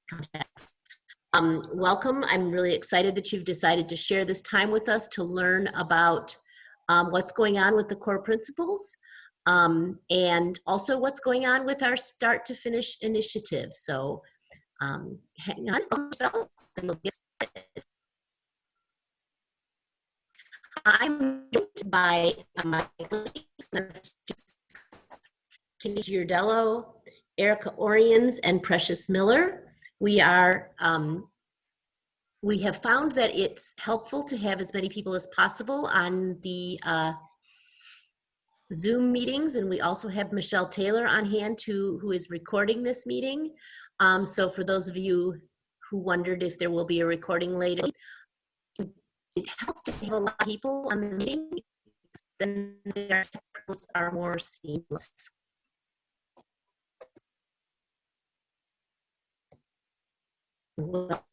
context. Welcome. I'm really excited that you've decided to share this time with us to learn about what's going on with the core principles and also what's going on with our Start to Finish initiative. So hang on. I'm joined by my colleagues, Kenny Giardello, Erica Oriens, and Precious Miller. We have found that it's helpful to have as many people as possible on the Zoom meetings, and we also have Michelle Taylor on hand who is recording this meeting. So for those of you who wondered if there will be a recording later, it helps to have a lot of people on the meeting, then their technicals are more seamless. Well,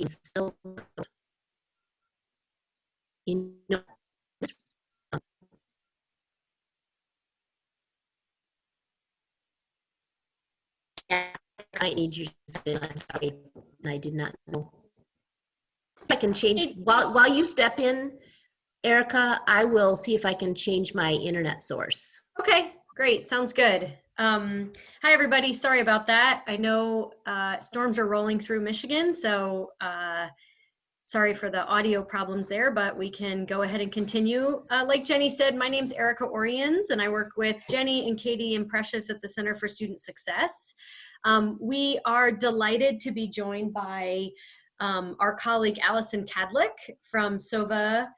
still, you know, I need you to say, I'm sorry, I did not know. I can change, while you step in, Erica, I will see if I can change my internet source. Okay, great, sounds good. Hi everybody, sorry about that. I know storms are rolling through Michigan, so sorry for the audio problems there, but we can go ahead and continue. Like Jenny said, my name's Erica Oriens, and I work with Jenny and Katie and Precious at the Center for Student Success. We are delighted to be joined by our colleague Allison Cadlick from SOVA,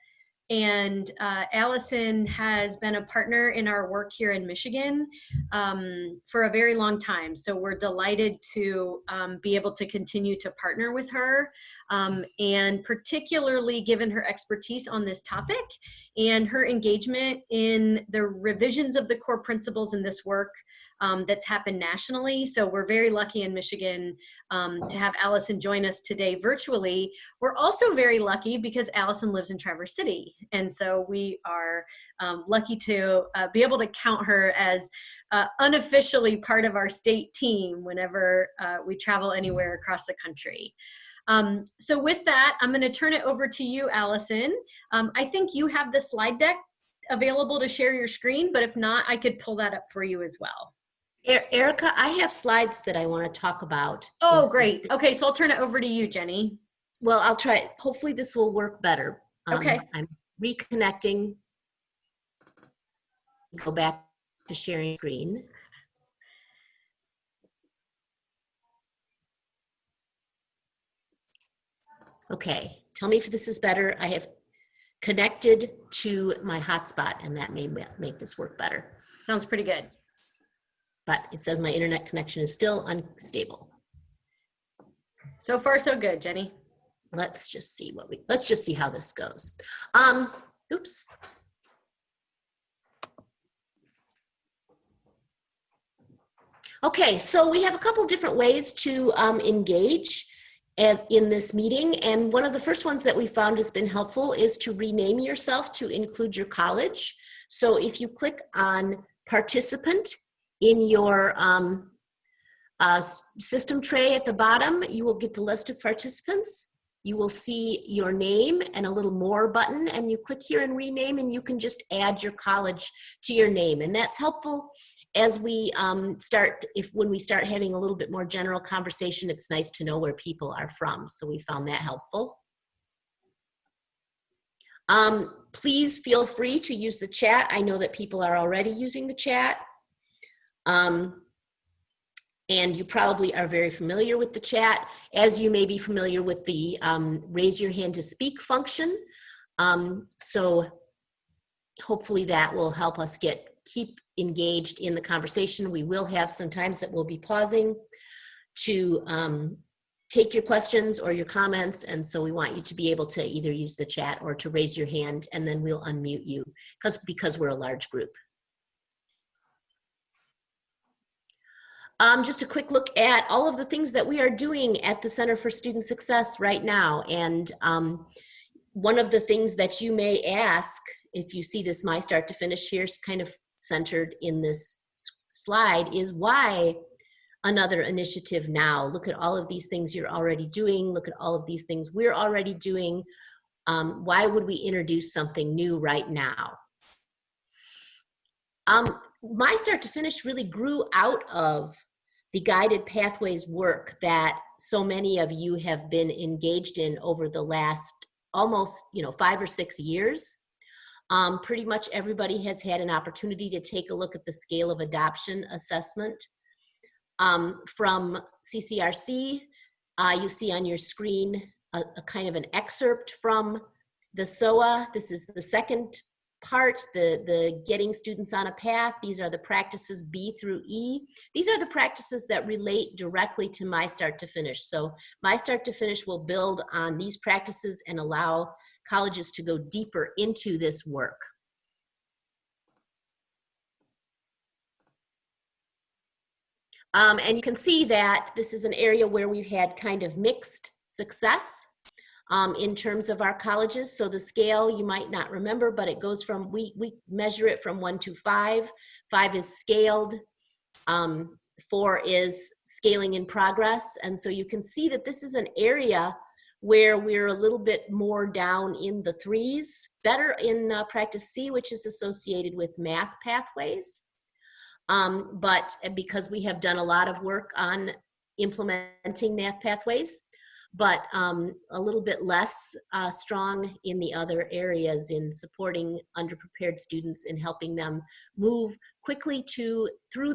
and Allison has been a partner in our work here in Michigan for a very long time. So we're delighted to be able to continue to partner with her, and particularly given her expertise on this topic and her engagement in the revisions of the core principles in this work that's happened nationally. So we're very lucky in Michigan to have Allison join us today virtually. We're also very lucky because Allison lives in Traverse City. And so we are lucky to be able to count her as unofficially part of our state team whenever we travel anywhere across the country. So with that, I'm gonna turn it over to you, Allison. I think you have the slide deck available to share your screen, but if not, I could pull that up for you as well. Erica, I have slides that I want to talk about. Oh, great. Okay, so I'll turn it over to you, Jenny. Well, I'll try. Hopefully this will work better. Okay. I'm reconnecting. Go back to sharing screen. Okay, tell me if this is better. I have connected to my hotspot, and that may make this work better. Sounds pretty good. But it says my internet connection is still unstable. So far, so good, Jenny. Let's just see how this goes. Oops. Okay, so we have a couple different ways to engage in this meeting, and one of the first ones that we found has been helpful is to rename yourself to include your college. So if you click on participant in your system tray at the bottom, you will get the list of participants. You will see your name and a little more button, and you click here and rename, and you can just add your college to your name. And that's helpful as we when we start having a little bit more general conversation. It's nice to know where people are from, so we found that helpful. Please feel free to use the chat. I know that people are already using the chat. And you probably are very familiar with the chat, as you may be familiar with the raise your hand to speak function. So hopefully that will help us keep engaged in the conversation. We will have some times that we'll be pausing to take your questions or your comments, and so we want you to be able to either use the chat or to raise your hand, and then we'll unmute you because we're a large group. Just a quick look at all of the things that we are doing at the Center for Student Success right now. And one of the things that you may ask, if you see this MIStart2Finish here, kind of centered in this slide, is why another initiative now. Look at all of these things you're already doing. Look at all of these things we're already doing. Why would we introduce something new right now? MIStart2Finish really grew out of the guided pathways work that so many of you have been engaged in over the last almost 5 or 6 years. Pretty much everybody has had an opportunity to take a look at the scale of adoption assessment from CCRC. You see on your screen a kind of an excerpt from the SOA. This is the second part, the getting students on a path. These are the practices B through E. These are the practices that relate directly to MIStart2Finish. So MIStart2Finish will build on these practices and allow colleges to go deeper into this work. And you can see that this is an area where we've had kind of mixed success in terms of our colleges. So the scale you might not remember, but it goes from, we measure it from 1 to 5. 5 is scaled, 4 is scaling in progress. And so you can see that this is an area where we're a little bit more down in the 3s, better in practice C, which is associated with math pathways. But because we have done a lot of work on implementing math pathways, but a little bit less strong in the other areas in supporting underprepared students and helping them move quickly through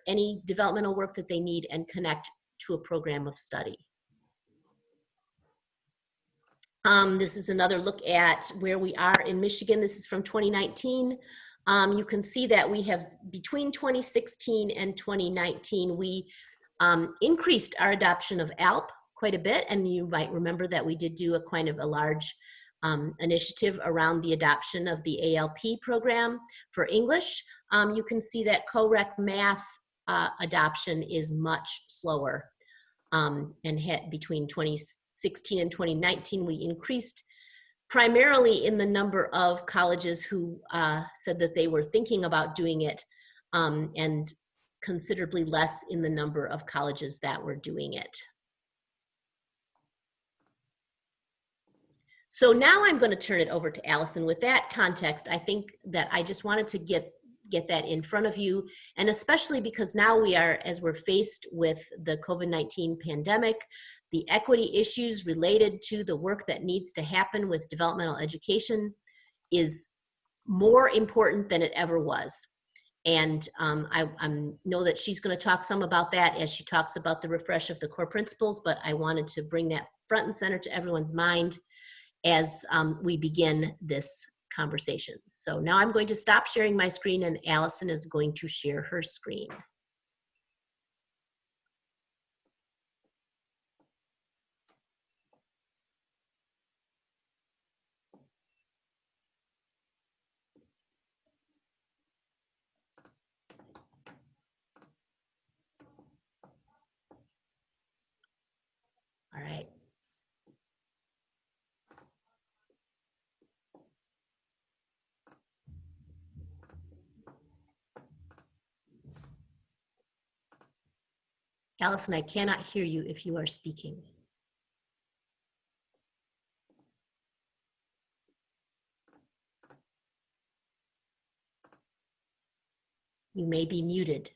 any developmental work that they need and connect to a program of study. This is another look at where we are in Michigan. This is from 2019. You can see that we have, between 2016 and 2019, we increased our adoption of ALP quite a bit. And you might remember that we did do a kind of a large initiative around the adoption of the ALP program for English. You can see that co-rec math adoption is much slower. And between 2016 and 2019, we increased primarily in the number of colleges who said that they were thinking about doing it, and considerably less in the number of colleges that were doing it. So now I'm going to turn it over to Allison. With that context, I think that I just wanted to get that in front of you, and especially because now as we're faced with the COVID-19 pandemic, the equity issues related to the work that needs to happen with developmental education is more important than it ever was. And I know that she's going to talk some about that as she talks about the refresh of the core principles, but I wanted to bring that front and center to everyone's mind as we begin this conversation. So now I'm going to stop sharing my screen, and Allison is going to share her screen. All right. Allison, I cannot hear you if you are speaking. You may be muted.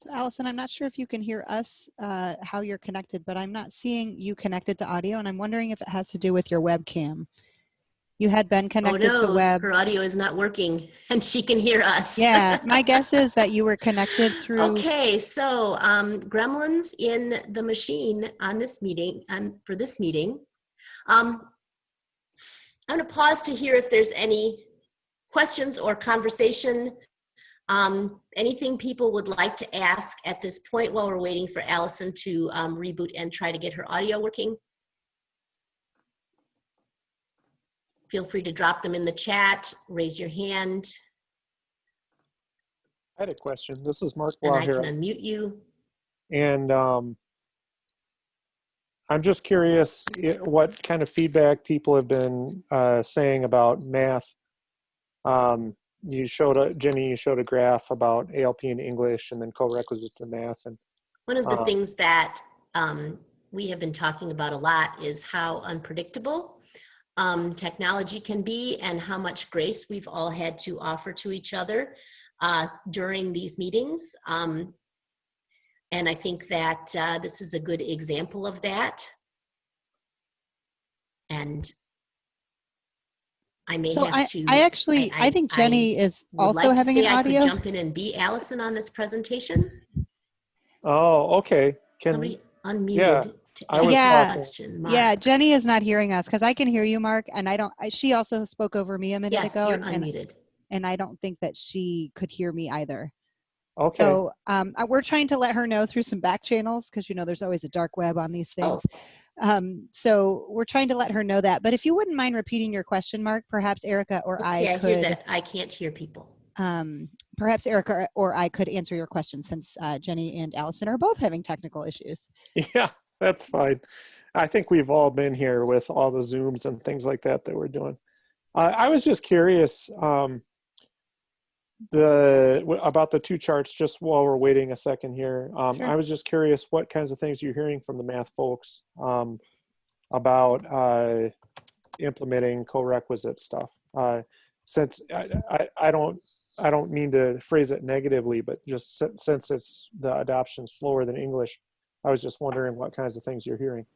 So Allison, I'm not sure if you can hear us, how you're connected, but I'm not seeing you connected to audio, and I'm wondering if it has to do with your webcam. You had been connected to web. Her audio is not working, and she can hear us. Yeah, my guess is that you were connected through. Okay, so gremlins in the machine on this meeting, for this meeting. I'm going to pause to hear if there's any questions or conversation Anything people would like to ask at this point while we're waiting for Allison to reboot and try to get her audio working? Feel free to drop them in the chat, raise your hand, I had a question. This is Mark and Blau I can here. unmute you. And I'm just curious what kind of feedback people have been saying about math. You showed Jenny, you showed a graph about ALP in English and then co-requisites in math. And One of the things that we have been talking about a lot is how unpredictable technology can be and how much grace we've all had to offer to each other during these meetings. And I think that this is a good example of that. And I may have to. I think Jenny is also like having an I audio. could jump in and be Allison on this presentation. oh, okay. Somebody unmuted yeah, to I ask was a talking. question. Mark. Yeah, Jenny is not hearing us because I can hear you, Mark, and I don't. She also spoke over me a minute Yes, ago, you're and unmuted. I don't think that she could hear me either. Okay. So we're trying to let her know through some back channels because there's always a dark web on these things. So we're trying to let her know that. But if you wouldn't mind repeating your question, Mark, perhaps Erica or Okay, I I could. hear that. I can't hear people. Perhaps Erica or I could answer your question since Jenny and Allison are both having technical issues. Yeah, that's fine. I think we've all been here with all the Zooms and things like that we're doing. I was just curious about the two charts just while we're waiting a second here. Sure. I was just curious what kinds of things you're hearing from the math folks about implementing co-requisite stuff. Since I don't mean to phrase it negatively, but just since it's the adoption slower than English, I was just wondering what kinds of things you're hearing.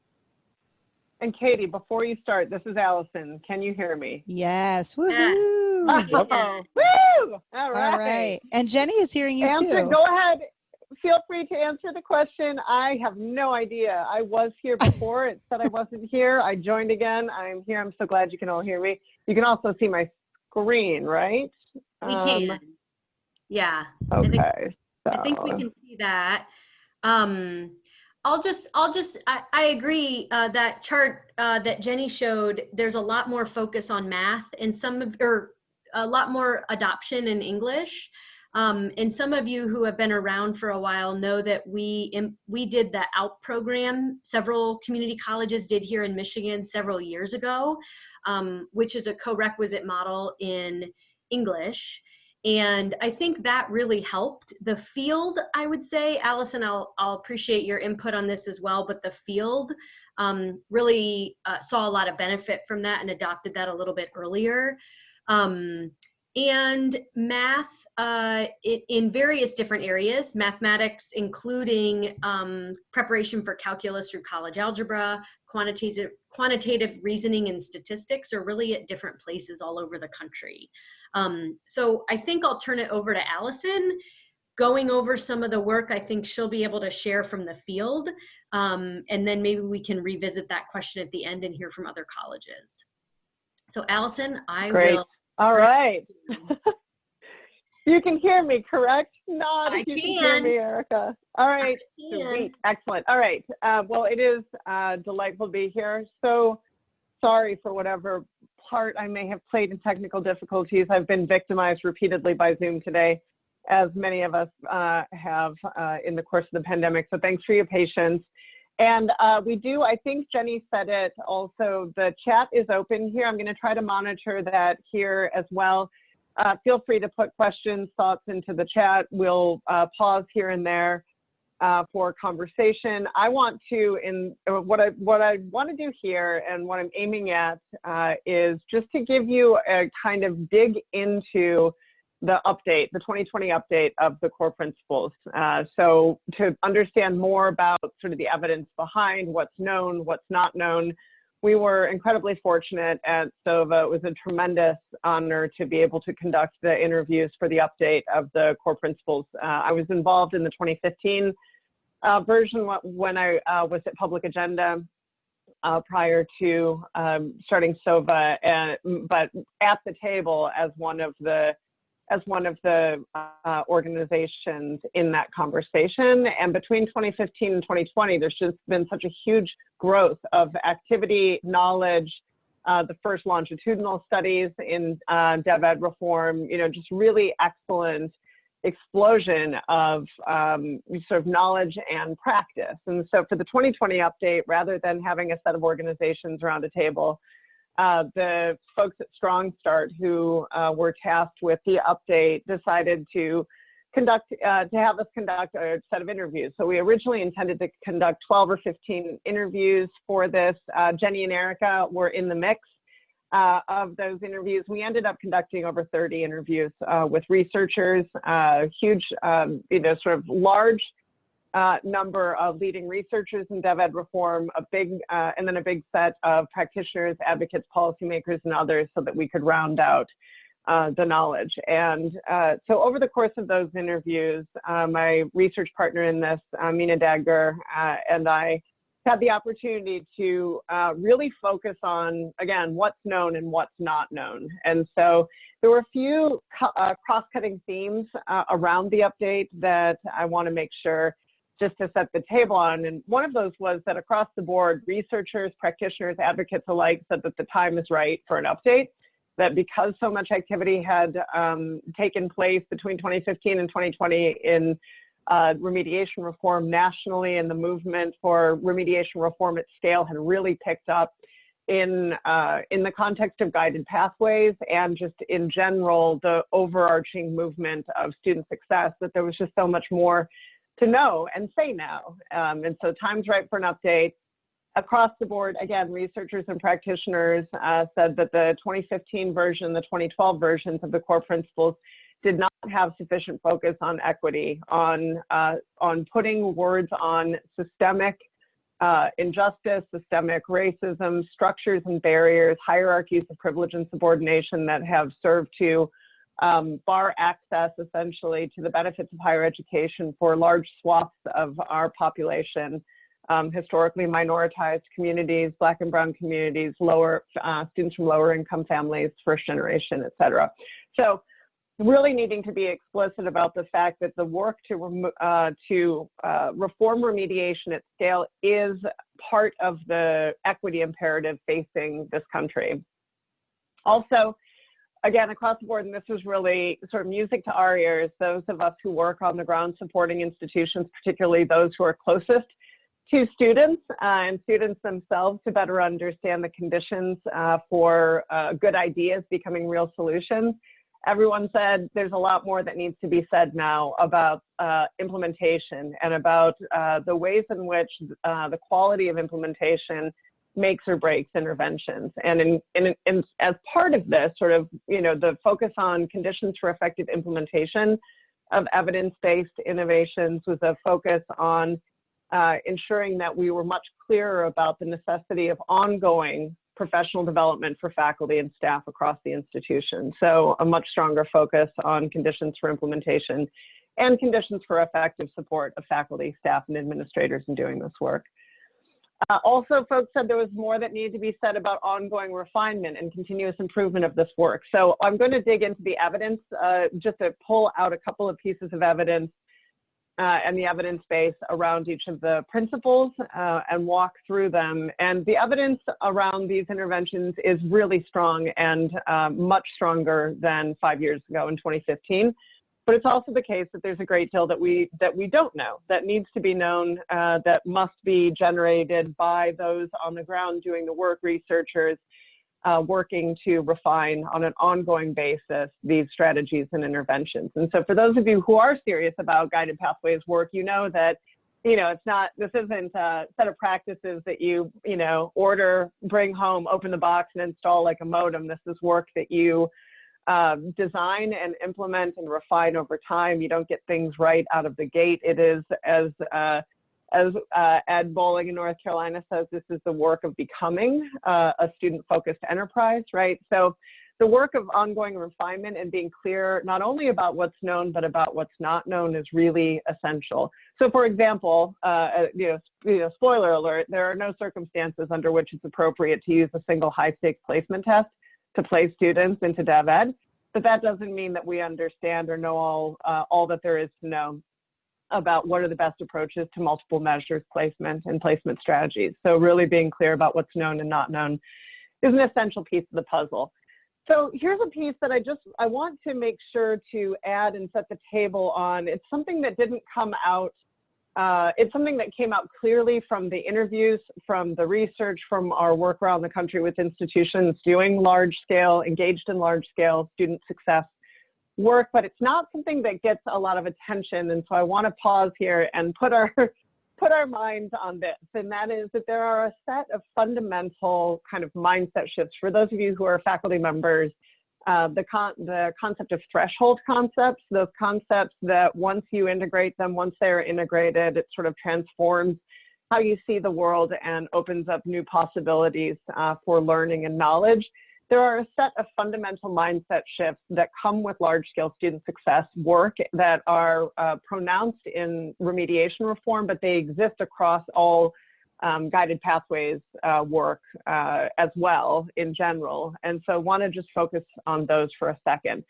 And Katie, before you start, this is Allison. Can you hear me? Yes. Woohoo! Yes. Oh, woo! All right. All right. And Jenny is hearing you too. Go ahead. Feel free to answer the question. I have no idea. I was here before. It said I wasn't here. I joined again. I'm here. I'm so glad you can all hear me. You can also see my screen, right? We can. Yeah. Okay. I think we can see that. I agree that chart that Jenny showed, there's a lot more focus on math and a lot more adoption in English. And some of you who have been around for a while know that we did the OUT program. Several community colleges did here in Michigan several years ago, which is a co-requisite model in English. And I think that really helped. The field, I would say, Allison, I'll appreciate your input on this as well, but the field really saw a lot of benefit from that and adopted that a little bit earlier. And math in various different areas, mathematics, including preparation for calculus through college algebra, quantitative reasoning and statistics are really at different places all over the country. So I think I'll turn it over to Allison, going over some of the work I think she'll be able to share from the field. And then maybe we can revisit that question at the end and hear from other colleges. So Allison, Great. will. All right. You can hear me, correct? Nod if you can hear me, Erica. All right. Sweet. Excellent. All right. Well, it is delightful to be here. So sorry for whatever part I may have played in technical difficulties. I've been victimized repeatedly by Zoom today, as many of us have in the course of the pandemic. So thanks for your patience. And we do, I think Jenny said it also, the chat is open here. I'm going to try to monitor that here as well. Feel free to put questions, thoughts into the chat. We'll pause here and there for conversation. I want to, what I want to do here and what I'm aiming at is just to give you a kind of dig into the update, the 2020 update of the core principles. So to understand more about sort of the evidence behind what's known, what's not known, we were incredibly fortunate at SOVA. It was a tremendous honor to be able to conduct the interviews for the update of the core principles. I was involved in the 2015 version when I was at Public Agenda prior to starting SOVA, but at the table as one of the as one of the organizations in that conversation. And between 2015 and 2020, there's just been such a huge growth of activity, knowledge, the first longitudinal studies in dev ed reform, just really excellent explosion of sort of knowledge and practice. And so for the 2020 update, rather than having a set of organizations around a table, the folks at Strong Start who were tasked with the update decided to have us conduct a set of interviews. So we originally intended to conduct 12 or 15 interviews for this. Jenny and Erica were in the mix of those interviews. We ended up conducting over 30 interviews with researchers, huge, sort of large number of leading researchers in dev ed reform, and then a big set of practitioners, advocates, policymakers, and others, so that we could round out the knowledge. And so over the course of those interviews, my research partner in this, Mina Dagger, and I had the opportunity to really focus on, again, what's known and what's not known. And so there were a few cross-cutting themes around the update that I want to make sure just to set the table on. And one of those was that across the board, researchers, practitioners, advocates alike said that the time is right for an update, that because so much activity had taken place between 2015 and 2020 in remediation reform nationally, and the movement for remediation reform at scale had really picked up in the context of guided pathways and just in general, the overarching movement of student success, that there was just so much more to know and say now. And so time's right for an update. Across the board, again, researchers and practitioners said that the 2015 version, the 2012 versions of the core principles did not have sufficient focus on equity, on putting words on systemic injustice, systemic racism, structures and barriers, hierarchies of privilege and subordination that have served to bar access essentially to the benefits of higher education for large swaths of our population, historically minoritized communities, Black and Brown communities, students from lower income families, first generation, et cetera. So really needing to be explicit about the fact that the work to reform remediation at scale is part of the equity imperative facing this country. Also, again, across the board, and this was really sort of music to our ears, those of us who work on the ground supporting institutions, particularly those who are closest to students and students themselves, to better understand the conditions for good ideas becoming real solutions. Everyone said there's a lot more that needs to be said now about implementation and about the ways in which the quality of implementation makes or breaks interventions. And as part of this, sort of, the focus on conditions for effective implementation of evidence-based innovations was a focus on ensuring that we were much clearer about the necessity of ongoing professional development for faculty and staff across the institution. So a much stronger focus on conditions for implementation and conditions for effective support of faculty, staff, and administrators in doing this work. Also, folks said there was more that needed to be said about ongoing refinement and continuous improvement of this work. So I'm going to dig into the evidence just to pull out a couple of pieces of evidence and the evidence base around each of the principles and walk through them. And the evidence around these interventions is really strong and much stronger than 5 years ago in 2015. But it's also the case that there's a great deal that we don't know, that needs to be known, that must be generated by those on the ground doing the work, researchers, working to refine on an ongoing basis these strategies and interventions. And so for those of you who are serious about guided pathways work, that, this isn't a set of practices that you, order, bring home, open the box and install like a modem. This is work that you design and implement and refine over time. You don't get things right out of the gate. It is, as Ed Bowling in North Carolina says, this is the work of becoming a student-focused enterprise, right? So the work of ongoing refinement and being clear not only about what's known, but about what's not known is really essential. So for example, spoiler alert, there are no circumstances under which it's appropriate to use a single high-stakes placement test to place students into dev ed. but that doesn't mean that we understand or know all that there is to know about what are the best approaches to multiple measures placement and placement strategies. So really being clear about what's known and not known is an essential piece of the puzzle. So here's a piece that I want to make sure to add and set the table on. It's something that didn't come out. It's something that came out clearly from the interviews, from the research, from our work around the country with institutions doing engaged in large scale student success work, but it's not something that gets a lot of attention. And so I want to pause here and put our minds on this, and that is that there are a set of fundamental kind of mindset shifts for those of you who are faculty members. The concept of threshold concepts, those concepts that once you integrate them, once they're integrated, it sort of transforms how you see the world and opens up new possibilities for learning and knowledge. There are a set of fundamental mindset shifts that come with large-scale student success work that are pronounced in remediation reform, but they exist across all guided pathways work as well in general. And so I want to just focus on those for a second.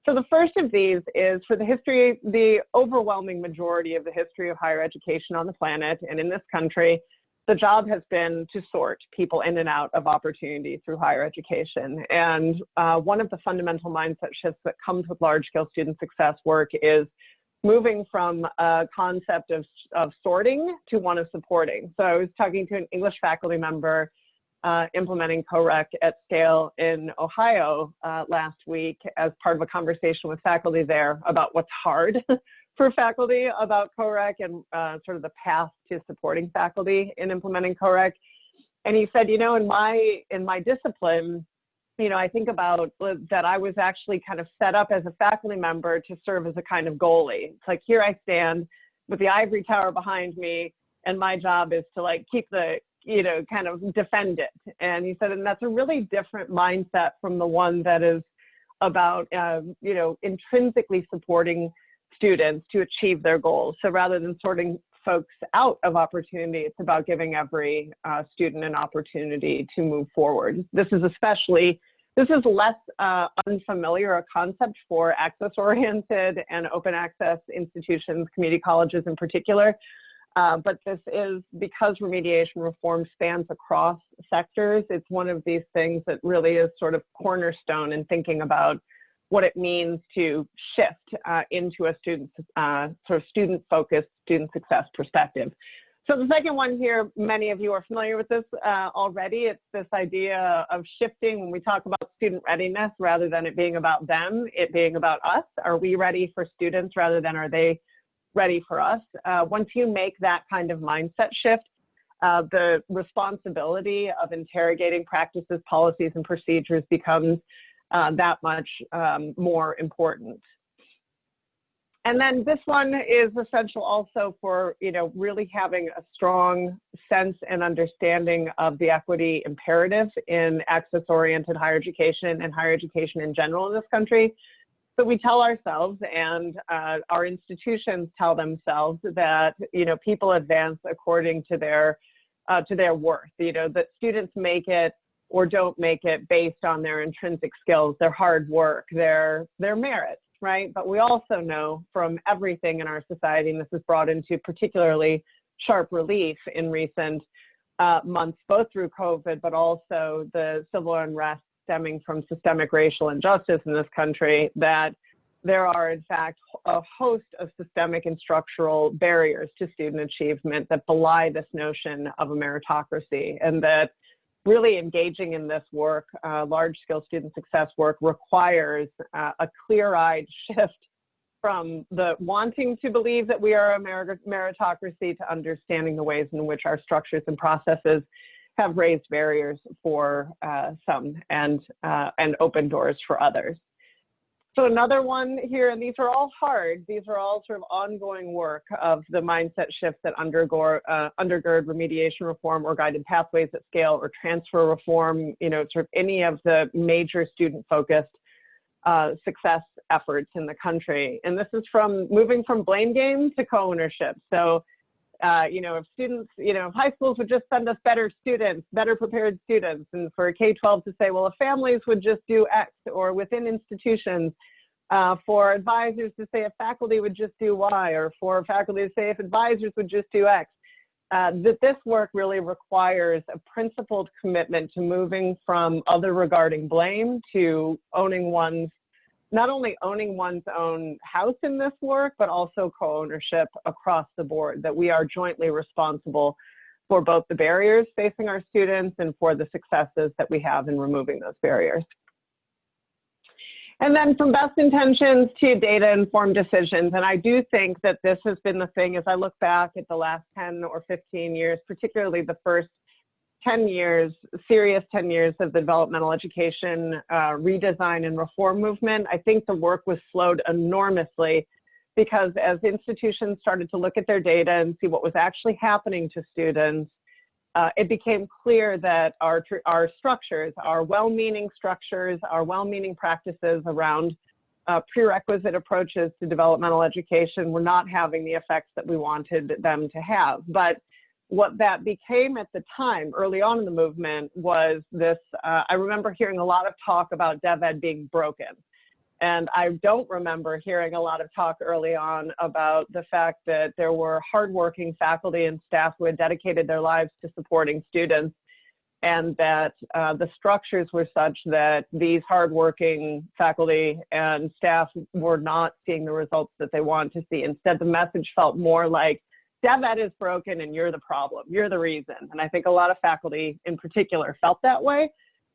So the first of these is for the overwhelming majority of the history of higher education on the planet and in this country, the job has been to sort people in and out of opportunity through higher education. And one of the fundamental mindset shifts that comes with large-scale student success work is moving from a concept of sorting to one of supporting. So I was talking to an English faculty member implementing CoRec at scale in Ohio last week as part of a conversation with faculty there about what's hard for faculty about CoRec and sort of the path to supporting faculty in implementing CoRec. And he said, in my discipline, I think about that I was actually kind of set up as a faculty member to serve as a kind of goalie. It's like, here I stand with the ivory tower behind me, and my job is to like keep the, kind of defend it. And he said, and that's a really different mindset from the one that is about, intrinsically supporting students to achieve their goals. So rather than sorting folks out of opportunity, it's about giving every student an opportunity to move forward. This is less unfamiliar a concept for access-oriented and open access institutions, community colleges in particular. But this is, because remediation reform spans across sectors, it's one of these things that really is sort of cornerstone in thinking about what it means to shift into a sort of student-focused, student success perspective. So the second one here, many of you are familiar with this already. It's this idea of shifting when we talk about student readiness, rather than it being about them, it being about us. Are we ready for students rather than are they ready for us? Once you make that kind of mindset shift, the responsibility of interrogating practices, policies, and procedures becomes that much more important. And then this one is essential also for, really having a strong sense and understanding of the equity imperative in access-oriented higher education and higher education in general in this country. So we tell ourselves, and our institutions tell themselves, that, people advance according to their worth, that students make it or don't make it based on their intrinsic skills, their hard work, their merits, right? But we also know from everything in our society, and this is brought into particularly sharp relief in recent months, both through COVID, but also the civil unrest stemming from systemic racial injustice in this country, that there are, in fact, a host of systemic and structural barriers to student achievement that belie this notion of a meritocracy, and that really engaging in this work, large-scale student success work, requires a clear-eyed shift from the wanting to believe that we are a meritocracy to understanding the ways in which our structures and processes have raised barriers for some and opened doors for others. So another one here, and these are all hard, these are all sort of ongoing work of the mindset shifts that undergird remediation reform or guided pathways at scale or transfer reform, sort of any of the major student-focused success efforts in the country. And this is from moving from blame game to co-ownership. So You know, if students, you know, if high schools would just send us better students, better prepared students, and for K-12 to say, well, if families would just do X, or within institutions, for advisors to say if faculty would just do Y, or for faculty to say if advisors would just do X, that this work really requires a principled commitment to moving from other regarding blame to owning one's, not only owning one's own house in this work, but also co-ownership across the board, that we are jointly responsible for both the barriers facing our students and for the successes that we have in removing those barriers. And then from best intentions to data-informed decisions. And I do think that this has been the thing as I look back at the last 10 or 15 years, particularly the first 10 years, serious 10 years of the developmental education redesign and reform movement. I think the work was slowed enormously because as institutions started to look at their data and see what was actually happening to students, it became clear that our structures, our well-meaning structures, our well-meaning practices around prerequisite approaches to developmental education were not having the effects that we wanted them to have. But what that became at the time, early on in the movement, was this, I remember hearing a lot of talk about DevEd being broken. And I don't remember hearing a lot of talk early on about the fact that there were hardworking faculty and staff who had dedicated their lives to supporting students, and that the structures were such that these hardworking faculty and staff were not seeing the results that they wanted to see. Instead, the message felt more like, DevEd is broken and you're the problem, you're the reason. And I think a lot of faculty in particular felt that way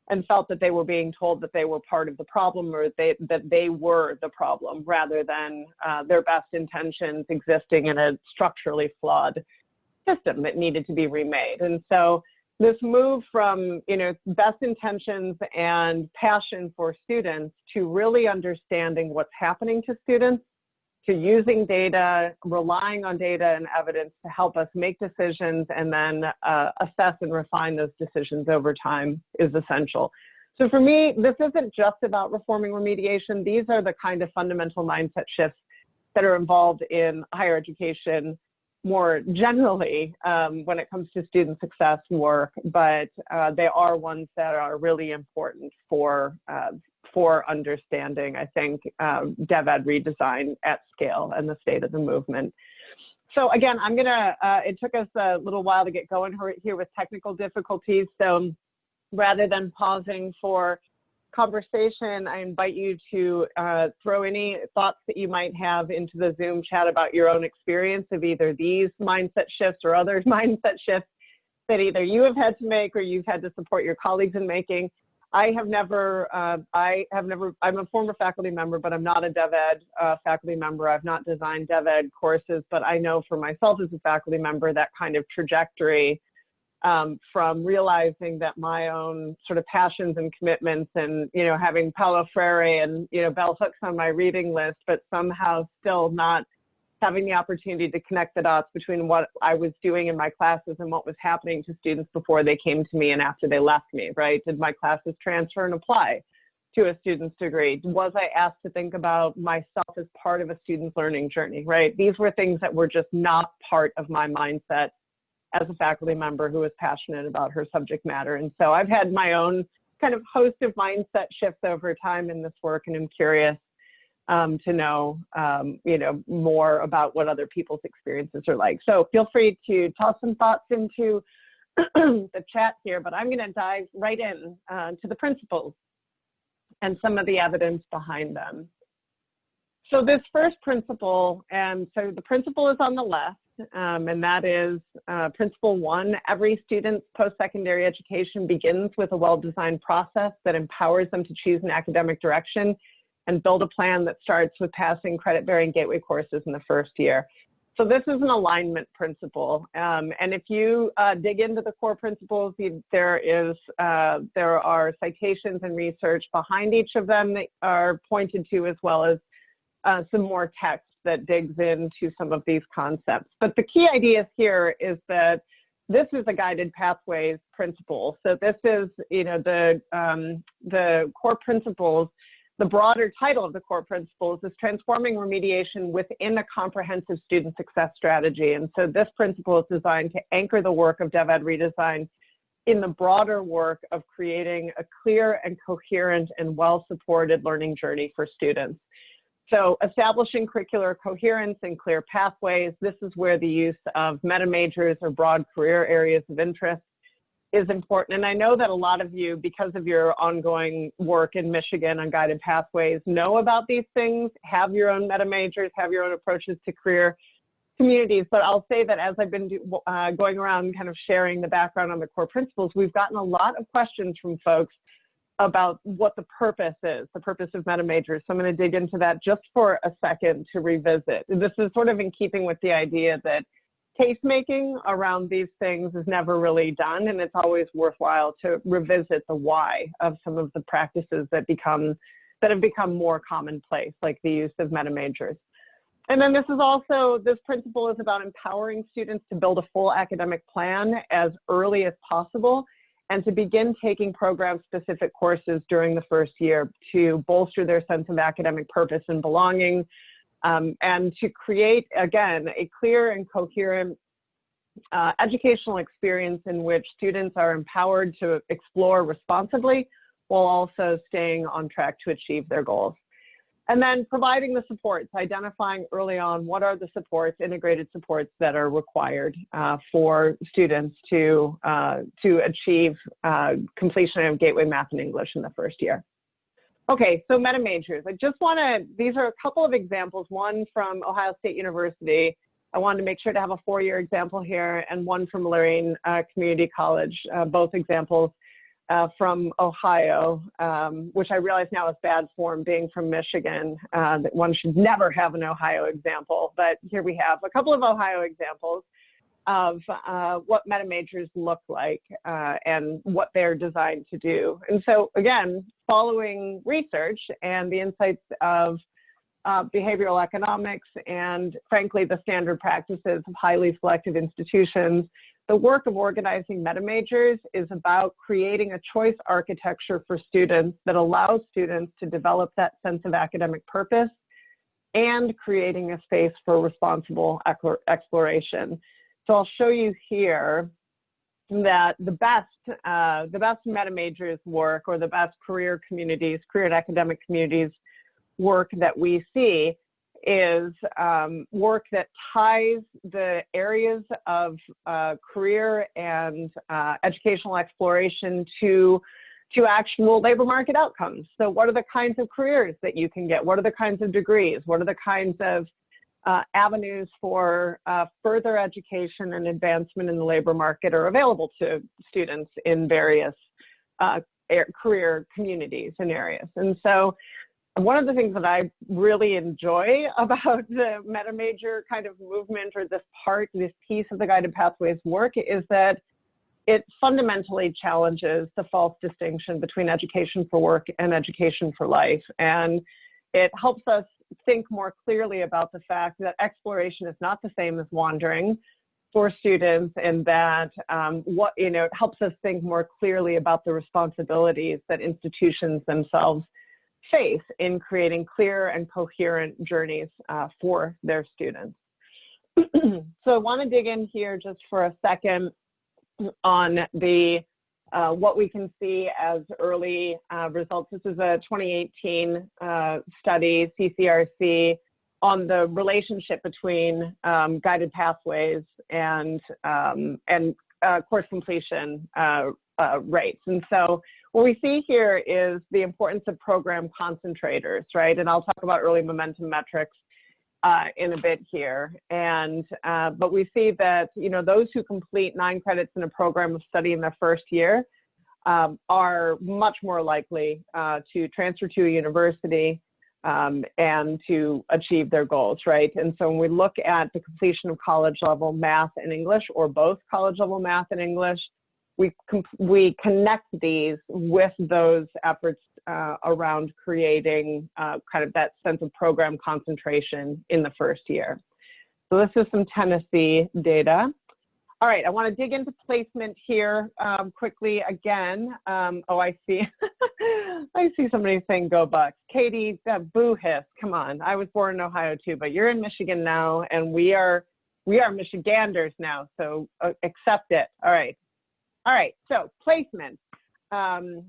and felt that they were being told that they were part of the problem, or that they were the problem, rather than their best intentions existing in a structurally flawed system that needed to be remade. And so this move from, you know, best intentions and passion for students to really understanding what's happening to students, to using data, relying on data and evidence to help us make decisions and then assess and refine those decisions over time is essential. So for me, this isn't just about reforming remediation. These are the kind of fundamental mindset shifts that are involved in higher education more generally when it comes to student success work, but they are ones that are really important for understanding, I think, DevEd redesign at scale and the state of the movement. So again, I'm gonna, it took us a little while to get going here with technical difficulties. So rather than pausing for conversation, I invite you to throw any thoughts that you might have into the Zoom chat about your own experience of either these mindset shifts or other mindset shifts that either you have had to make or you've had to support your colleagues in making. I'm a former faculty member, but I'm not a DevEd faculty member. I've not designed DevEd courses, but I know for myself as a faculty member, that kind of trajectory from realizing that my own sort of passions and commitments and, you know, having Paulo Freire and, you know, bell hooks on my reading list, but somehow still not having the opportunity to connect the dots between what I was doing in my classes and what was happening to students before they came to me and after they left me, right? Did my classes transfer and apply to a student's degree? Was I asked to think about myself as part of a student's learning journey, right? These were things that were just not part of my mindset as a faculty member who was passionate about her subject matter. And so I've had my own kind of host of mindset shifts over time in this work, and I'm curious to know, you know, more about what other people's experiences are like. So feel free to toss some thoughts into the chat here, but I'm going to dive right in to the principles and some of the evidence behind them. So this first principle, and so the principle is on the left, and that is principle 1, every student's post-secondary education begins with a well-designed process that empowers them to choose an academic direction and build a plan that starts with passing credit-bearing gateway courses in the first year. So this is an alignment principle. And if you dig into the core principles, there are citations and research behind each of them that are pointed to, as well as some more text that digs into some of these concepts. But the key idea here is that this is a guided pathways principle. So this is, you know, the core principles the broader title of the core principles is transforming remediation within a comprehensive student success strategy. And so this principle is designed to anchor the work of DevEd Redesign in the broader work of creating a clear and coherent and well-supported learning journey for students. So establishing curricular coherence and clear pathways, this is where the use of meta majors or broad career areas of interest is important. And I know that a lot of you, because of your ongoing work in Michigan on guided pathways, know about these things, have your own meta majors, have your own approaches to career communities. But I'll say that as I've been going around kind of sharing the background on the core principles, we've gotten a lot of questions from folks about what the purpose is, the purpose of meta majors. So I'm going to dig into that just for a second to revisit. This is sort of in keeping with the idea that case making around these things is never really done, and it's always worthwhile to revisit the why of some of the practices that have become more commonplace, like the use of meta majors. And then this principle is about empowering students to build a full academic plan as early as possible and to begin taking program-specific courses during the first year to bolster their sense of academic purpose and belonging, and to create, again, a clear and coherent educational experience in which students are empowered to explore responsibly while also staying on track to achieve their goals. And then providing the supports, identifying early on what are the supports, integrated supports that are required for students to achieve completion of Gateway Math and English in the first year. Okay, so meta majors. These are a couple of examples, one from Ohio State University. I wanted to make sure to have a 4-year example here, and one from Lorraine Community College, both examples from Ohio, which I realize now is bad form being from Michigan, that one should never have an Ohio example, but here we have a couple of Ohio examples of what meta majors look like and what they're designed to do. And so again, following research and the insights of behavioral economics and frankly the standard practices of highly selective institutions, the work of organizing meta majors is about creating a choice architecture for students that allows students to develop that sense of academic purpose and creating a space for responsible exploration. So I'll show you here that the best meta majors work, or the best career and academic communities work that we see is work that ties the areas of career and educational exploration to actual labor market outcomes. So what are the kinds of careers that you can get? What are the kinds of degrees? What are the kinds of avenues for further education and advancement in the labor market are available to students in various career communities and areas? And so one of the things that I really enjoy about the meta major kind of movement, or this piece of the guided pathways work, is that it fundamentally challenges the false distinction between education for work and education for life. And it helps us think more clearly about the fact that exploration is not the same as wandering for students, and that it helps us think more clearly about the responsibilities that institutions themselves face in creating clear and coherent journeys for their students. So I want to dig in here just for a second on the what we can see as early results. This is a 2018 study, CCRC, on the relationship between guided pathways and course completion rates. And so what we see here is the importance of program concentrators, right? And I'll talk about early momentum metrics in a bit here. And but we see that those who complete 9 credits in a program of study in their first year are much more likely to transfer to a university and to achieve their goals, right? And so when we look at the completion of college level math and English, or both college level math and English, we connect these with those efforts around creating kind of that sense of program concentration in the first year. So this is some Tennessee data. All right, I want to dig into placement here quickly again. Oh, I see. I see somebody saying "Go Bucks." Katie, boo hiss. Come on. I was born in Ohio too, but you're in Michigan now, and we are Michiganders now. So accept it. All right. All right. So placement. Again,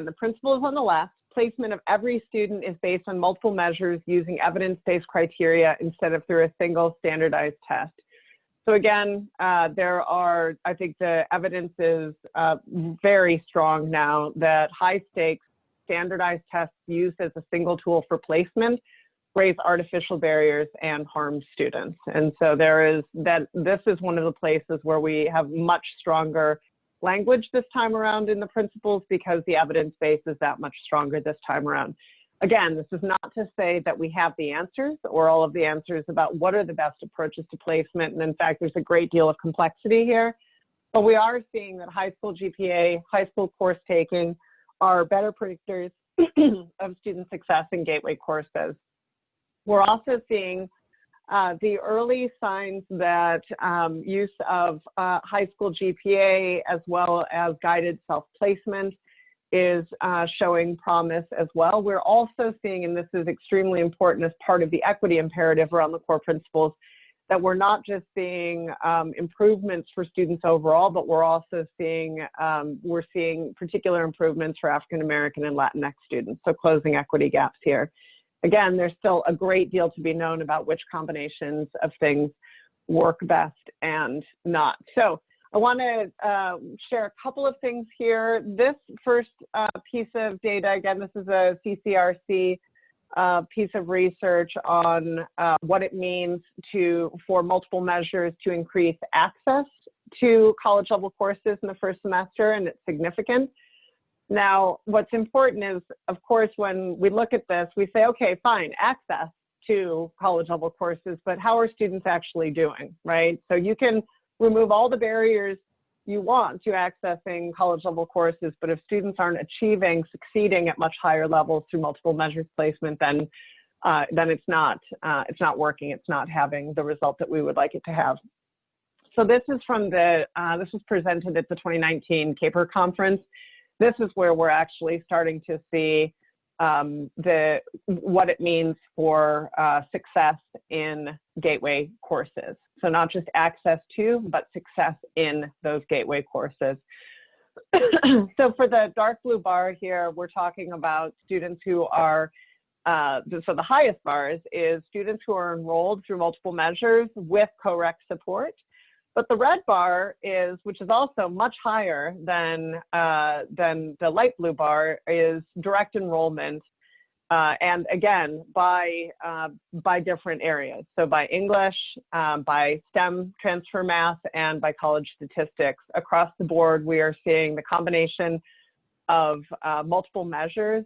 the principle is on the left. Placement of every student is based on multiple measures using evidence-based criteria instead of through a single standardized test. So again, I think the evidence is very strong now that high stakes standardized tests used as a single tool for placement raise artificial barriers and harm students. And so this is one of the places where we have much stronger language this time around in the principles because the evidence base is that much stronger this time around. Again, this is not to say that we have the answers or all of the answers about what are the best approaches to placement. And in fact, there's a great deal of complexity here. But we are seeing that high school GPA, high school course taking are better predictors of student success in gateway courses. We're also seeing the early signs that use of high school GPA as well as guided self-placement is showing promise as well. We're also seeing, and this is extremely important as part of the equity imperative around the core principles, that we're not just seeing improvements for students overall, but we're also seeing, particular improvements for African American and Latinx students, so closing equity gaps here. Again, there's still a great deal to be known about which combinations of things work best and not. So I want to share a couple of things here. This first piece of data, again, this is a CCRC piece of research on what it means for multiple measures to increase access to college level courses in the first semester, and it's significant. Now, what's important is, of course, when we look at this, we say, okay, fine, access to college level courses, but how are students actually doing, right? So you can remove all the barriers you want to accessing college level courses, but if students aren't succeeding at much higher levels through multiple measures placement, then it's not working. It's not having the result that we would like it to have. So this is from this was presented at the 2019 CAPER conference. This is where we're actually starting to see what it means for success in gateway courses. So not just access to, but success in those gateway courses. So for the dark blue bar here, we're talking about students who are, so the highest bars is students who are enrolled through multiple measures with co-rec support. But the red bar is, which is also much higher than the light blue bar, is direct enrollment, and again by different areas. So by English, by STEM transfer math, and by college statistics. Across the board, we are seeing the combination of multiple measures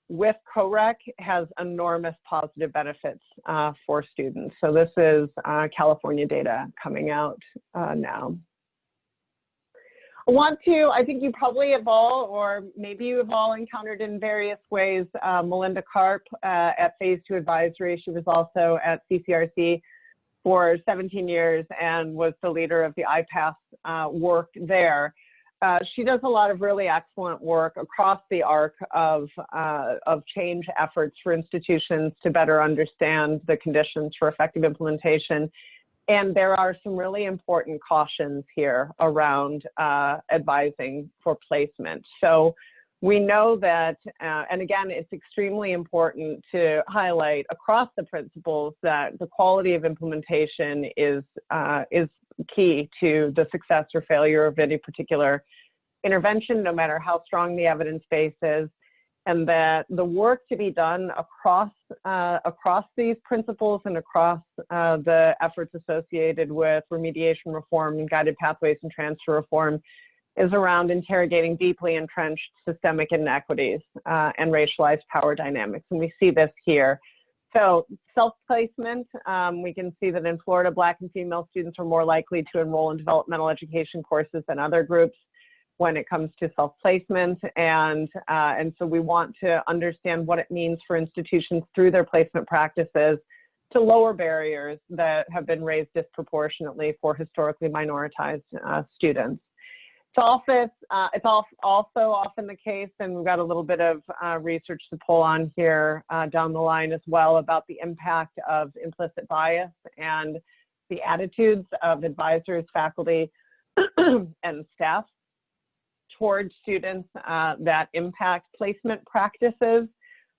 with co-rec has enormous positive benefits for students. So this is California data coming out now. I think you probably have all, or maybe you have all encountered in various ways, Melinda Karp at Phase 2 Advisory. She was also at CCRC for 17 years and was the leader of the IPASS work there. She does a lot of really excellent work across the arc of change efforts for institutions to better understand the conditions for effective implementation. And there are some really important cautions here around advising for placement. So we know that, and again, it's extremely important to highlight across the principles that the quality of implementation is key to the success or failure of any particular intervention, no matter how strong the evidence base is, and that the work to be done across these principles and across the efforts associated with remediation reform and guided pathways and transfer reform is around interrogating deeply entrenched systemic inequities and racialized power dynamics. And we see this here. So self-placement, we can see that in Florida, Black and female students are more likely to enroll in developmental education courses than other groups when it comes to self-placement. And so we want to understand what it means for institutions through their placement practices to lower barriers that have been raised disproportionately for historically minoritized students. It's also often the case, and we've got a little bit of research to pull on here down the line as well, about the impact of implicit bias and the attitudes of advisors, faculty, and staff towards students that impact placement practices.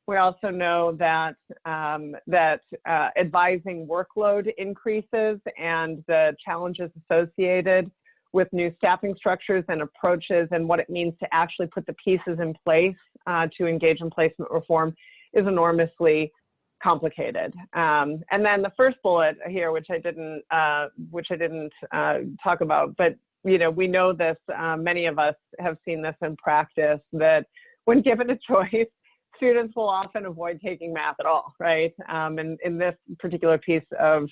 We also know that advising workload increases and the challenges associated with new staffing structures and approaches and what it means to actually put the pieces in place to engage in placement reform is enormously complicated. And then the first bullet here, which I didn't talk about, but we know this, many of us have seen this in practice, that when given a choice, students will often avoid taking math at all, right? And in this particular piece of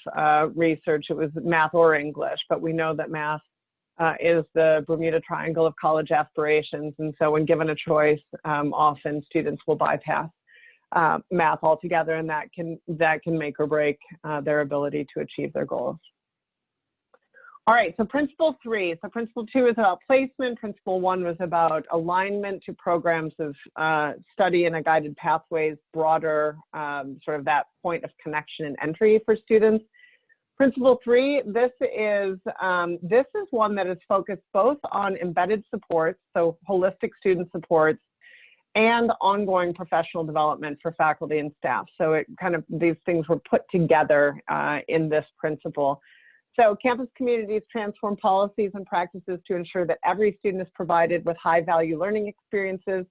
research, it was math or English, but we know that math is the Bermuda Triangle of college aspirations. And so when given a choice, often students will bypass math altogether, and that can make or break their ability to achieve their goals. All right, so principle 3. So principle 2 is about placement. Principle 1 was about alignment to programs of study and a guided pathways, broader sort of that point of connection and entry for students. Principle 3, this is one that is focused both on embedded supports, so holistic student supports, and ongoing professional development for faculty and staff. So it kind of, these things were put together in this principle. So campus communities transform policies and practices to ensure that every student is provided with high value learning experiences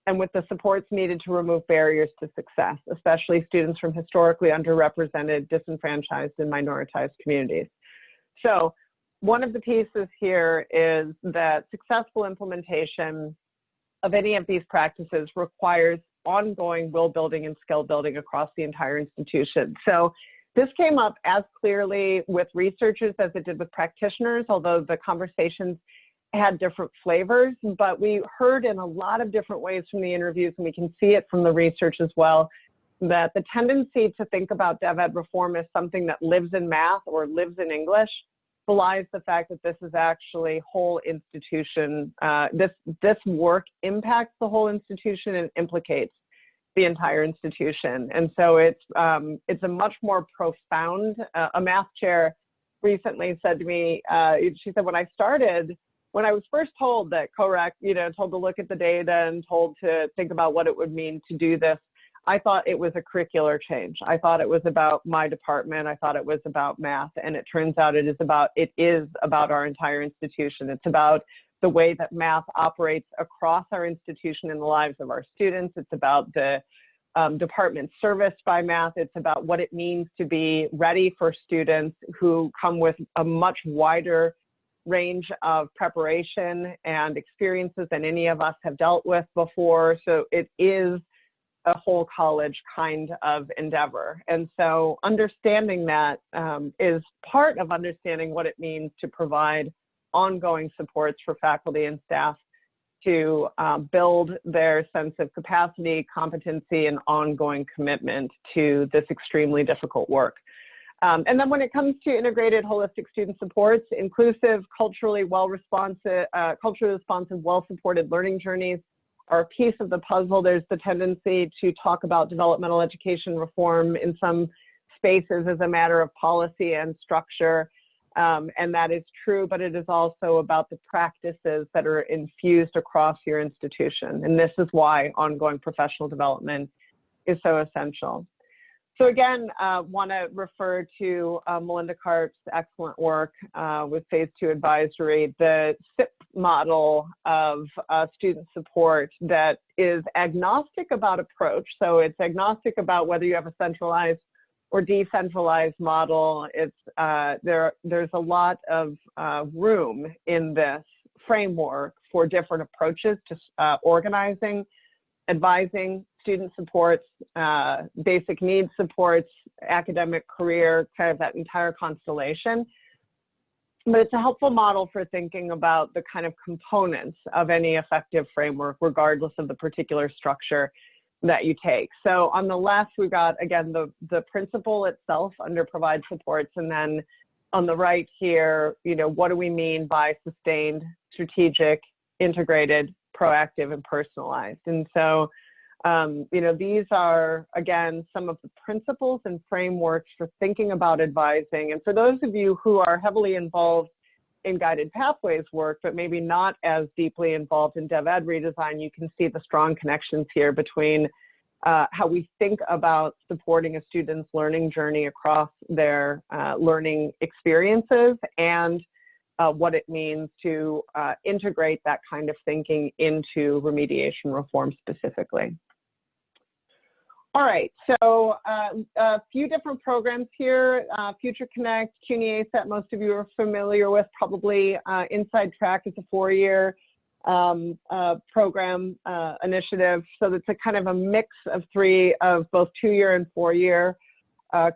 and with the supports needed to remove barriers to success, especially students from historically underrepresented, disenfranchised, and minoritized communities. So one of the pieces here is that successful implementation of any of these practices requires ongoing will building and skill building across the entire institution. So this came up as clearly with researchers as it did with practitioners, although the conversations had different flavors, but we heard in a lot of different ways from the interviews, and we can see it from the research as well, that the tendency to think about DevEd reform as something that lives in math or lives in English belies the fact that this is actually whole institution. This work impacts the whole institution and implicates the entire institution. And so it's a much more profound, a math chair recently said to me, she said, when I was first told that COREC, told to look at the data and told to think about what it would mean to do this, I thought it was a curricular change. I thought it was about my department. I thought it was about math. And it turns out it is about our entire institution. It's about the way that math operates across our institution in the lives of our students. It's about the department serviced by math. It's about what it means to be ready for students who come with a much wider range of preparation and experiences than any of us have dealt with before. So it is a whole college kind of endeavor. And so understanding that is part of understanding what it means to provide ongoing supports for faculty and staff to build their sense of capacity, competency, and ongoing commitment to this extremely difficult work. And then when it comes to integrated holistic student supports, inclusive, culturally responsive, well-supported learning journeys are a piece of the puzzle. There's the tendency to talk about developmental education reform in some spaces as a matter of policy and structure. And that is true, but it is also about the practices that are infused across your institution. And this is why ongoing professional development is so essential. So again, want to refer to Melinda Karp's excellent work with Phase 2 Advisory, the SIP model of student support that is agnostic about approach. So it's agnostic about whether you have a centralized or decentralized model. It's there's a lot of room in this framework for different approaches to organizing, advising, student supports, basic needs supports, academic career, kind of that entire constellation. But it's a helpful model for thinking about the kind of components of any effective framework, regardless of the particular structure that you take. So on the left, we've got, again, the principle itself under provide supports. And then on the right here, what do we mean by sustained, strategic, integrated, proactive, and personalized? And so, these are, again, some of the principles and frameworks for thinking about advising. And for those of you who are heavily involved in guided pathways work, but maybe not as deeply involved in Dev Ed redesign, you can see the strong connections here between how we think about supporting a student's learning journey across their learning experiences and what it means to integrate that kind of thinking into remediation reform specifically. All right, so a few different programs here. Future Connect, CUNY ASET, most of you are familiar with probably. Inside Track is a 4-year program initiative. So it's a kind of a mix of both 2-year and 4-year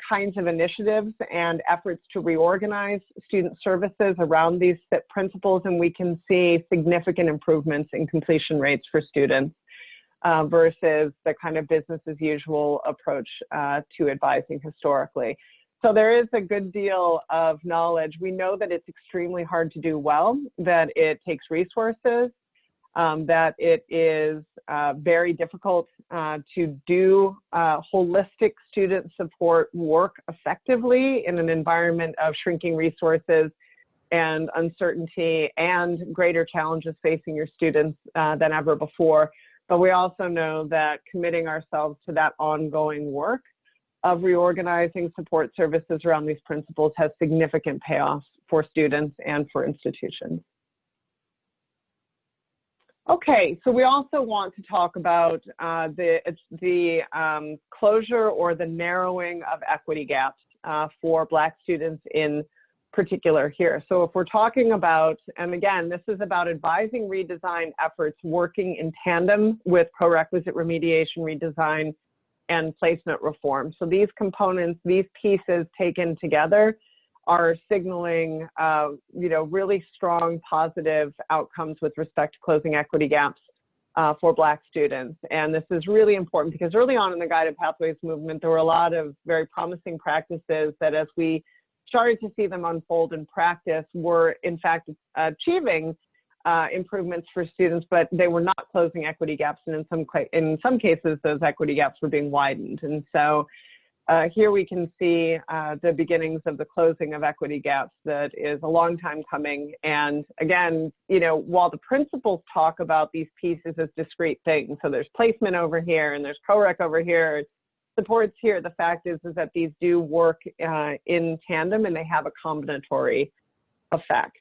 kinds of initiatives and efforts to reorganize student services around these SIP principles. And we can see significant improvements in completion rates for students. Versus the kind of business as usual approach to advising historically. So there is a good deal of knowledge. We know that it's extremely hard to do well, that it takes resources, that it is very difficult to do holistic student support work effectively in an environment of shrinking resources and uncertainty and greater challenges facing your students than ever before. But we also know that committing ourselves to that ongoing work of reorganizing support services around these principles has significant payoffs for students and for institutions. Okay, so we also want to talk about the closure or the narrowing of equity gaps for Black students in particular here. So if we're talking about, and again, this is about advising redesign efforts working in tandem with co-requisite remediation redesign and placement reform. So these components, these pieces taken together are signaling, really strong positive outcomes with respect to closing equity gaps for Black students. And this is really important because early on in the Guided Pathways movement, there were a lot of very promising practices that as we started to see them unfold in practice were in fact achieving improvements for students, but they were not closing equity gaps, and in some cases those equity gaps were being widened. And so here we can see the beginnings of the closing of equity gaps that is a long time coming. And again, while the principles talk about these pieces as discrete things, so there's placement over here and there's co-rec over here, supports here, the fact is that these do work in tandem and they have a combinatory effect.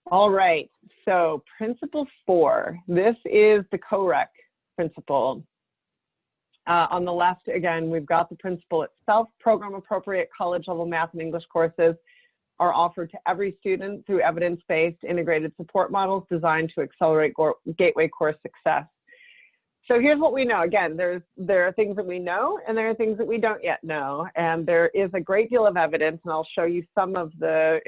All right, so principle 4, this is the co-rec principle. On the left, again, we've got the principle itself. Program appropriate college level math and English courses are offered to every student through evidence-based integrated support models designed to accelerate gateway course success. So here's what we know. Again, there are things that we know and there are things that we don't yet know. And there is a great deal of evidence, and I'll show you some of the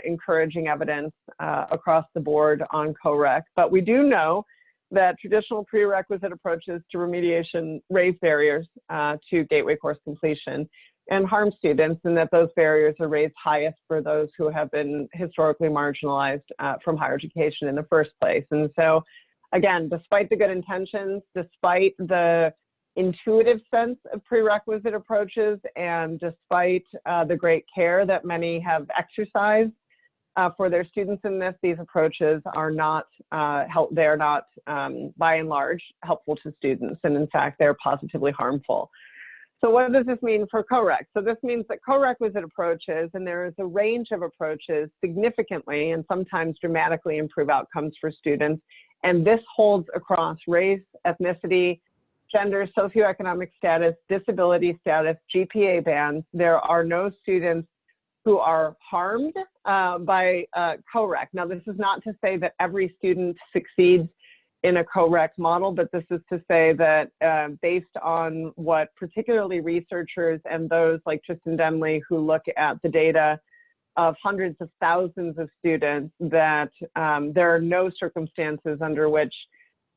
encouraging evidence across the board on co-rec. But we do know that traditional prerequisite approaches to remediation raise barriers to gateway course completion and harm students, and that those barriers are raised highest for those who have been historically marginalized from higher education in the first place. And so, again, despite the good intentions, despite the intuitive sense of prerequisite approaches, and despite the great care that many have exercised for their students in this, these approaches are not they're not by and large helpful to students, and in fact they're positively harmful. So what does this mean for co-rec? So this means that co-requisite approaches, and there is a range of approaches, significantly and sometimes dramatically improve outcomes for students. And this holds across race, ethnicity, gender, socioeconomic status, disability status, GPA bands. There are no students who are harmed by co-rec. Now, this is not to say that every student succeeds in a co-rec model, but this is to say that based on what particularly researchers and those like Tristan Demley who look at the data of hundreds of thousands of students that there are no circumstances under which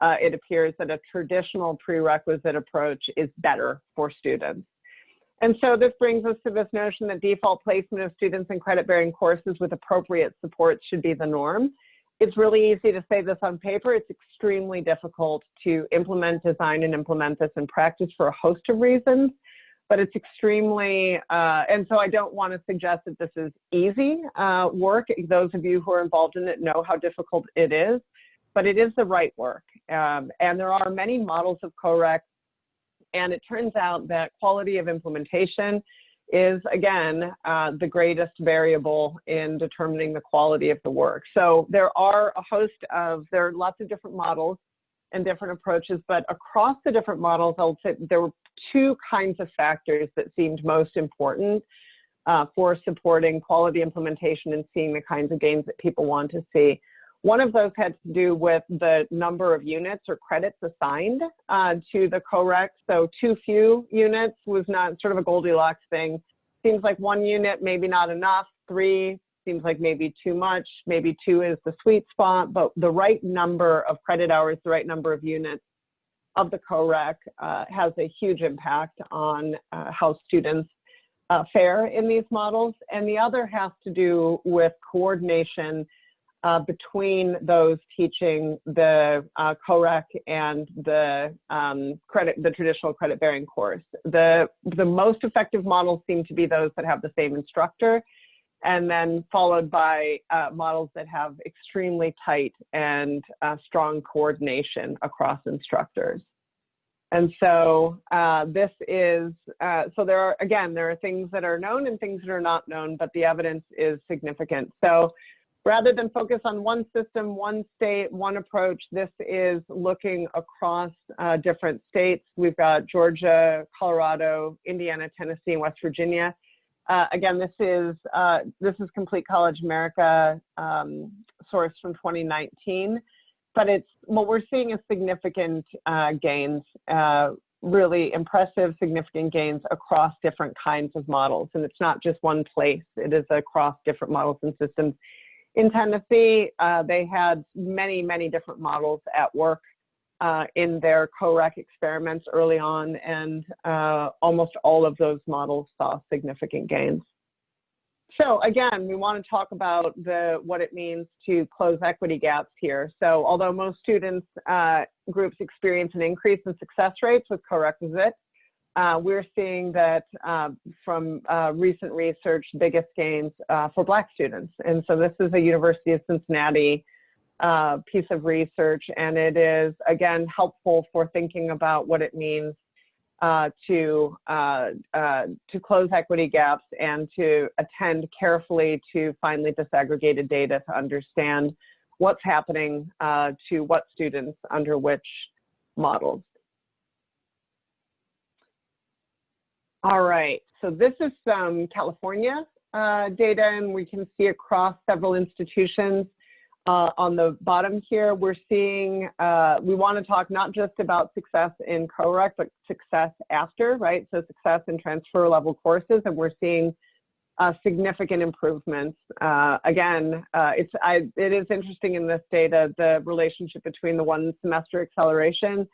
it appears that a traditional prerequisite approach is better for students. And so this brings us to this notion that default placement of students in credit-bearing courses with appropriate supports should be the norm. It's really easy to say this on paper. It's extremely difficult to implement, design, and implement this in practice for a host of reasons. But it's extremely, and so I don't want to suggest that this is easy work. Those of you who are involved in it know how difficult it is, but it is the right work. And there are many models of co-rec, and it turns out that quality of implementation is, again, the greatest variable in determining the quality of the work. So there are lots of different models and different approaches, but across the different models, I'll say there were two kinds of factors that seemed most important for supporting quality implementation and seeing the kinds of gains that people want to see. One of those had to do with the number of units or credits assigned to the co-rec. So too few units was not sort of a Goldilocks thing. Seems like 1 unit, maybe not enough. 3 seems like maybe too much. Maybe 2 is the sweet spot, but the right number of credit hours, the right number of units of the co-rec has a huge impact on how students fare in these models. And the other has to do with coordination between those teaching the co-rec and the traditional credit-bearing course. The most effective models seem to be those that have the same instructor, and then followed by models that have extremely tight and strong coordination across instructors. And so this is, so there are things that are known and things that are not known, but the evidence is significant. So rather than focus on one system, one state, one approach, this is looking across different states. We've got Georgia, Colorado, Indiana, Tennessee, and West Virginia. Again, this is Complete College America, sourced from 2019, but what we're seeing is significant gains, really impressive, significant gains across different kinds of models. And it's not just one place, it is across different models and systems. In Tennessee, they had many, many different models at work in their co-rec experiments early on, and almost all of those models saw significant gains. So again, we want to talk about what it means to close equity gaps here. So although most students groups experience an increase in success rates with co-requisite, we're seeing that from recent research, biggest gains for Black students. And so this is a University of Cincinnati piece of research, and it is, again, helpful for thinking about what it means to close equity gaps and to attend carefully to finely disaggregated data to understand what's happening to what students under which models. All right, so this is some California data, and we can see across several institutions. On the bottom here, we're seeing, we want to talk not just about success in co-rec, but success after, right? So success in transfer level courses, and we're seeing significant improvements. Again, it is interesting in this data, the relationship between the 1 semester acceleration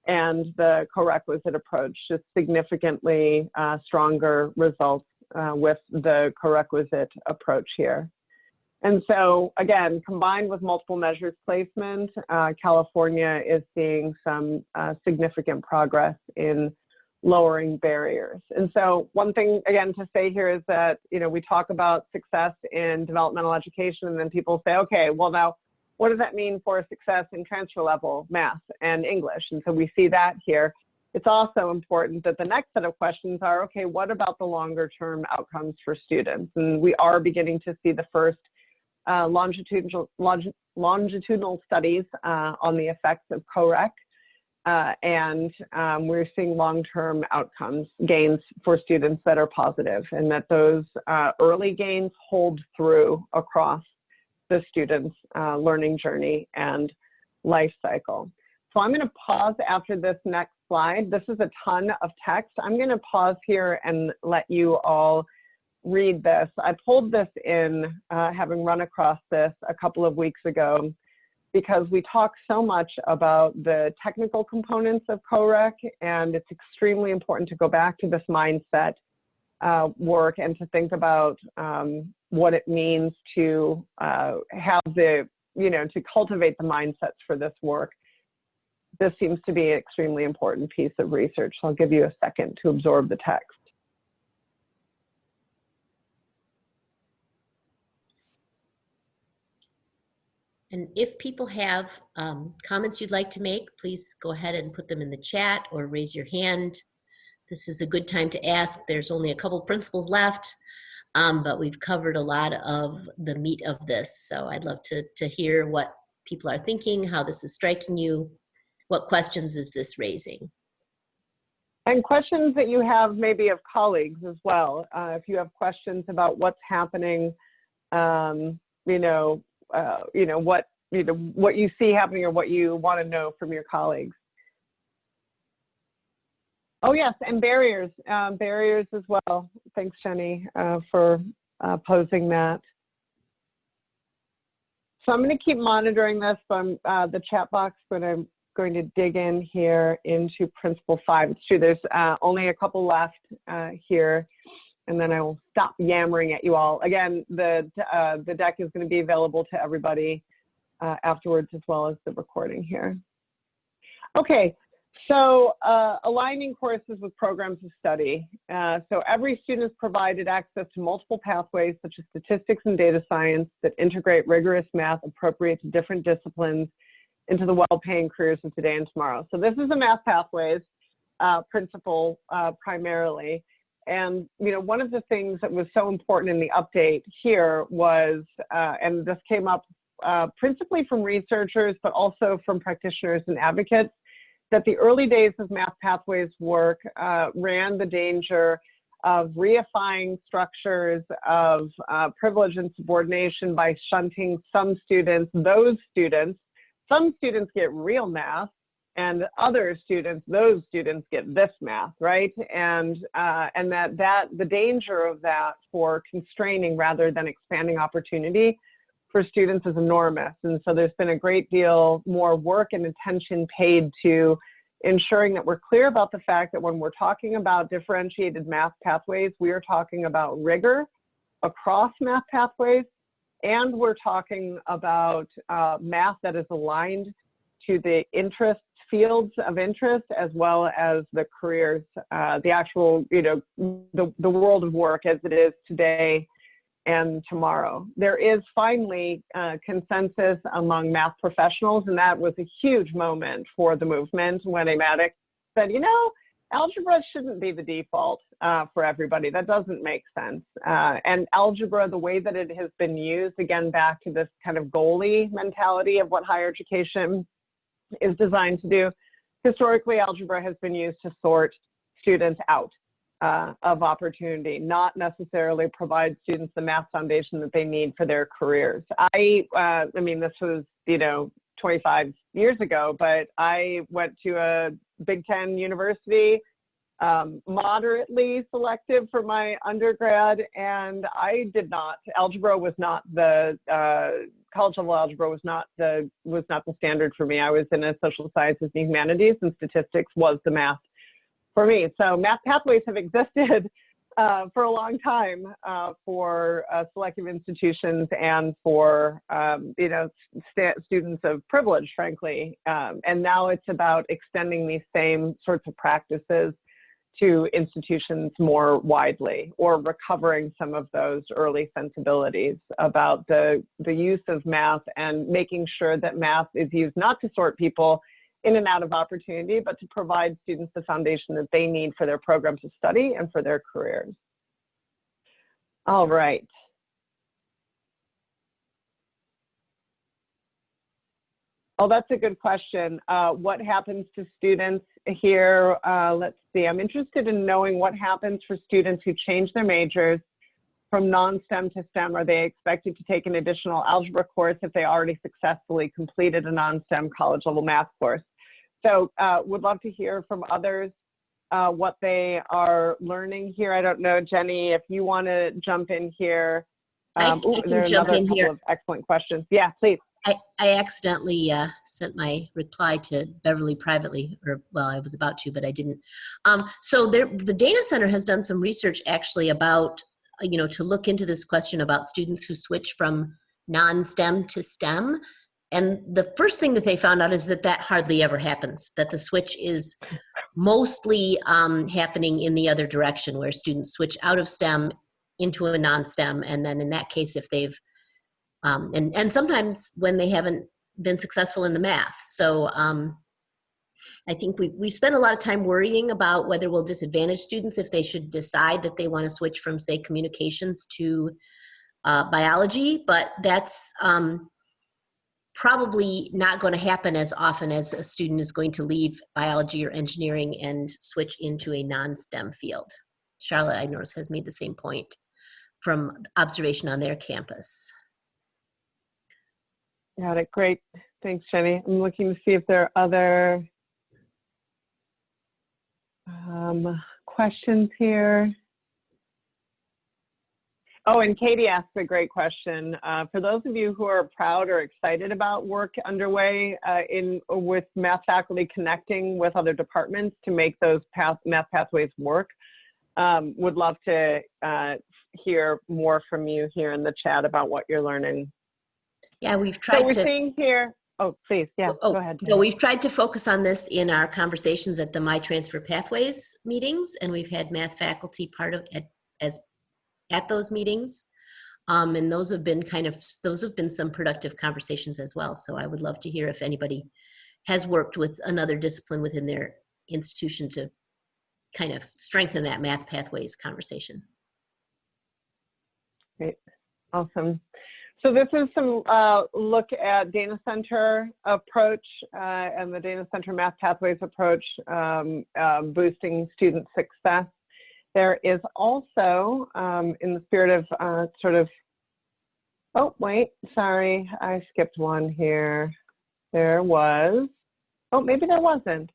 and the co-requisite approach, just significantly stronger results with the co-requisite approach here. And so, again, combined with multiple measures placement, California is seeing some significant progress in lowering barriers. And so one thing, again, to say here is that, we talk about success in developmental education, and then people say, okay, well, now, what does that mean for success in transfer level math and English? And so we see that here. It's also important that the next set of questions are, okay, what about the longer term outcomes for students? And we are beginning to see the first longitudinal studies on the effects of co-rec, and we're seeing long-term outcomes gains for students that are positive, and that those early gains hold through across the student's learning journey and life cycle. So I'm going to pause after this next slide. This is a ton of text. I'm going to pause here and let you all read this. I pulled this in, having run across this a couple of weeks ago, because we talk so much about the technical components of COREC, and it's extremely important to go back to this mindset work and to think about what it means to have the, to cultivate the mindsets for this work. This seems to be an extremely important piece of research. So I'll give you a second to absorb the text. And if people have comments you'd like to make, please go ahead and put them in the chat or raise your hand. This is a good time to ask. There's only a couple principles left, but we've covered a lot of the meat of this. So I'd love to hear what people are thinking, how this is striking you. What questions is this raising? And questions that you have maybe of colleagues as well. If you have questions about what's happening, what you see happening or what you want to know from your colleagues. Oh yes, and barriers as well. Thanks, Jenny, for posing that. So I'm going to keep monitoring this from the chat box, but I'm going to dig in here into Principle 5. It's true, there's only a couple left here, and then I will stop yammering at you all. Again, the deck is going to be available to everybody afterwards, as well as the recording here. Okay, so aligning courses with programs of study. So every student is provided access to multiple pathways, such as statistics and data science, that integrate rigorous math appropriate to different disciplines into the well-paying careers of today and tomorrow. So this is a math pathways principle primarily. And one of the things that was so important in the update here was, and this came up principally from researchers, but also from practitioners and advocates, that the early days of math pathways work ran the danger of reifying structures of privilege and subordination by shunting some students, some students get real math, and other students, those students get this math, right? And that the danger of that for constraining rather than expanding opportunity for students is enormous. And so there's been a great deal more work and attention paid to ensuring that we're clear about the fact that when we're talking about differentiated math pathways, we are talking about rigor across math pathways, and we're talking about math that is aligned to the fields of interest, as well as the careers, the actual, the world of work as it is today and tomorrow. There is finally consensus among math professionals, and that was a huge moment for the movement when AMATIC said, algebra shouldn't be the default for everybody. That doesn't make sense. And algebra, the way that it has been used, again, back to this kind of goalie mentality of what higher education is designed to do. Historically, algebra has been used to sort students out of opportunity, not necessarily provide students the math foundation that they need for their careers. I mean, this was, 25 years ago, but I went to a Big Ten university, moderately selective for my undergrad, and algebra was not the, college level algebra was not the standard for me. I was in a social sciences and humanities, and statistics was the math for me. So math pathways have existed for a long time for selective institutions and for students of privilege, frankly. And now it's about extending these same sorts of practices to institutions more widely, or recovering some of those early sensibilities about the use of math, and making sure that math is used not to sort people in and out of opportunity, but to provide students the foundation that they need for their programs of study and for their careers. All right. Oh, that's a good question. What happens to students here? Let's see, I'm interested in knowing what happens for students who change their majors from non-STEM to STEM. Are they expected to take an additional algebra course if they already successfully completed a non-STEM college level math course? So would love to hear from others what they are learning here. I don't know, Jenny, if you want to jump in here. I can There are jump another in couple here. of excellent questions. Yeah, please. I accidentally sent my reply to Beverly privately, or well, I was about to, but I didn't. So the Dana Center has done some research actually about, to look into this question about students who switch from non-STEM to STEM. And the first thing that they found out is that hardly ever happens, that the switch is mostly happening in the other direction, where students switch out of STEM into a non-STEM. And then in that case, if they've and sometimes when they haven't been successful in the math. So I think we spent a lot of time worrying about whether we'll disadvantage students if they should decide that they want to switch from, say, communications to biology, but that's probably not going to happen as often as a student is going to leave biology or engineering and switch into a non-STEM field. Charlotte, I notice, has made the same point from observation on their campus. Got it. Great. Thanks, Jenny. I'm looking to see if there are other questions here. Oh, and Katie asked a great question. For those of you who are proud or excited about work underway with math faculty connecting with other departments to make those math pathways work, would love to hear more from you here in the chat about what you're learning. Yeah, we've tried to. So we're seeing here. Oh, please. Yeah, go ahead. No, we've tried to focus on this in our conversations at the My Transfer Pathways meetings, and we've had math faculty part of at those meetings, and those have been some productive conversations as well. So I would love to hear if anybody has worked with another discipline within their institution to kind of strengthen that math pathways conversation. Great, awesome. So this is some look at Dana Center approach and the Dana Center Math Pathways approach, boosting student success. There is also, in the spirit of oh, wait, sorry, I skipped one here. There was, oh, maybe there wasn't.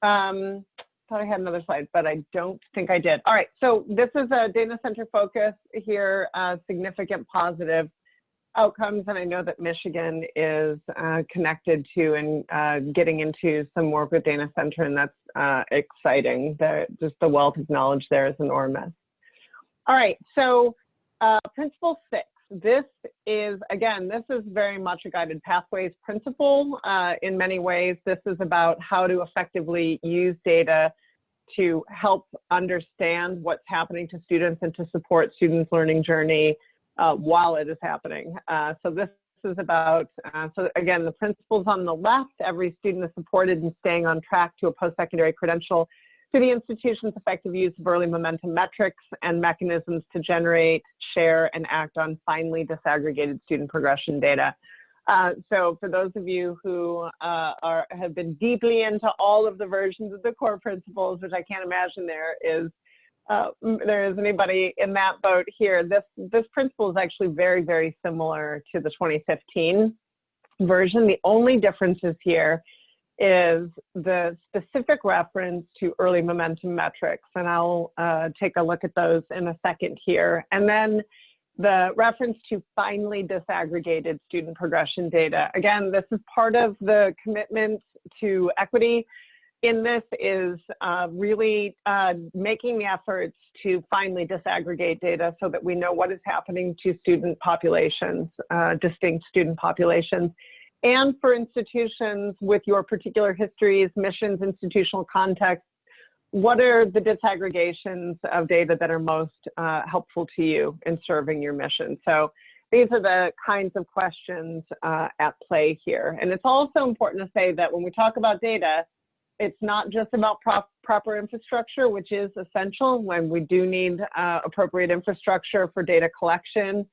Thought I had another slide, but I don't think I did. All right, so this is a Dana Center focus here, significant positive outcomes, and I know that Michigan is connected to and getting into some work with Dana Center, and that's exciting. Just the wealth of knowledge there is enormous. All right, so principle 6. This is, again, this is very much a guided pathways principle. In many ways, this is about how to effectively use data to help understand what's happening to students and to support students' learning journey while it is happening. So this is about, so again, the principles on the left, every student is supported in staying on track to a post-secondary credential through the institution's effective use of early momentum metrics and mechanisms to generate, share, and act on finely disaggregated student progression data. So for those of you who have been deeply into all of the versions of the core principles, which I can't imagine there is anybody in that boat here, this principle is actually very, very similar to the 2015 version. The only differences here is the specific reference to early momentum metrics, and I'll take a look at those in a second here. And then the reference to finely disaggregated student progression data. Again, this is part of the commitment to equity. In this is really making the efforts to finally disaggregate data so that we know what is happening to student populations, distinct student populations. And for institutions with your particular histories, missions, institutional context, what are the disaggregations of data that are most helpful to you in serving your mission? So these are the kinds of questions at play here. And it's also important to say that when we talk about data, it's not just about proper infrastructure, which is essential when we do need appropriate infrastructure for data collection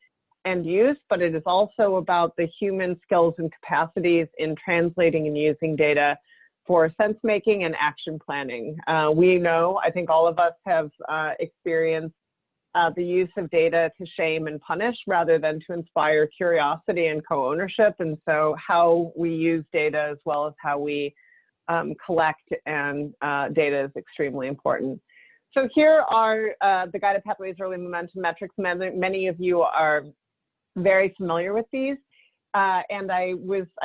and use, but it is also about the human skills and capacities in translating and using data for sense making and action planning. We know, I think all of us have experienced the use of data to shame and punish rather than to inspire curiosity and co-ownership. And so how we use data as well as how we collect, and data is extremely important. So here are the guided pathways early momentum metrics. Many of you are very familiar with these. And I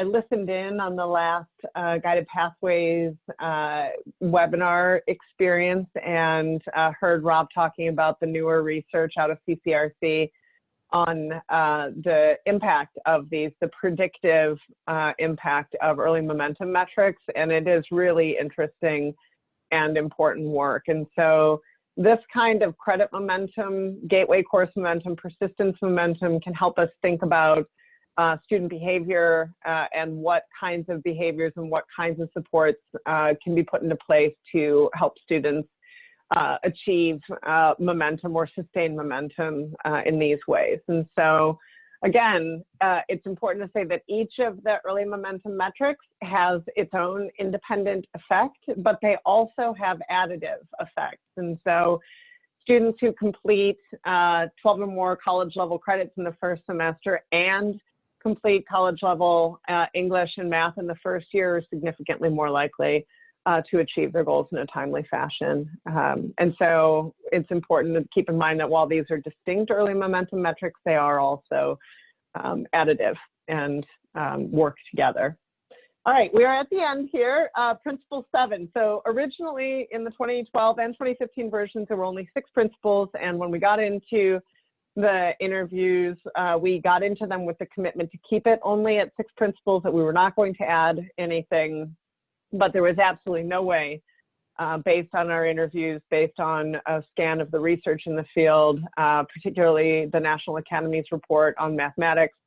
listened in on the last Guided Pathways webinar experience and heard Rob talking about the newer research out of CCRC on the impact of these, the predictive impact of early momentum metrics. And it is really interesting and important work. And so this kind of credit momentum, gateway course momentum, persistence momentum can help us think about student behavior and what kinds of behaviors and what kinds of supports can be put into place to help students achieve momentum or sustain momentum in these ways. And so again, it's important to say that each of the early momentum metrics has its own independent effect, but they also have additive effects. And so students who complete 12 or more college level credits in the first semester and complete college level English and math in the first year are significantly more likely to achieve their goals in a timely fashion. And so it's important to keep in mind that while these are distinct early momentum metrics, they are also additive and work together. All right, we are at the end here. Principle 7. So originally in the 2012 and 2015 versions, there were only 6 principles. And when we got into the interviews, we got into them with the commitment to keep it only at 6 principles, that we were not going to add anything. But there was absolutely no way, based on our interviews, based on a scan of the research in the field, particularly the National Academy's report on mathematics,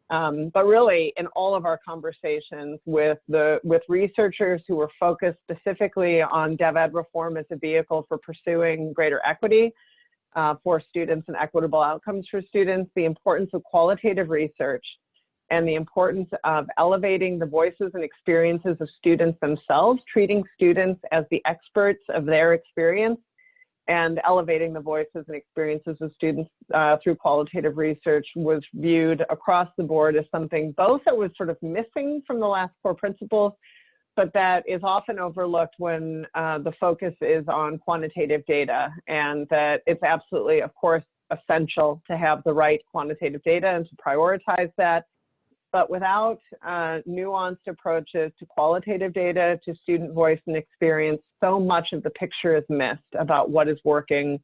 but really in all of our conversations with researchers who were focused specifically on DevEd reform as a vehicle for pursuing greater equity for students and equitable outcomes for students, the importance of qualitative research and the importance of elevating the voices and experiences of students themselves, treating students as the experts of their experience, and elevating the voices and experiences of students through qualitative research was viewed across the board as something both that was sort of missing from the last 4 principles, but that is often overlooked when the focus is on quantitative data, and that it's absolutely, of course, essential to have the right quantitative data and to prioritize that. But without nuanced approaches to qualitative data, to student voice and experience, so much of the picture is missed about what is working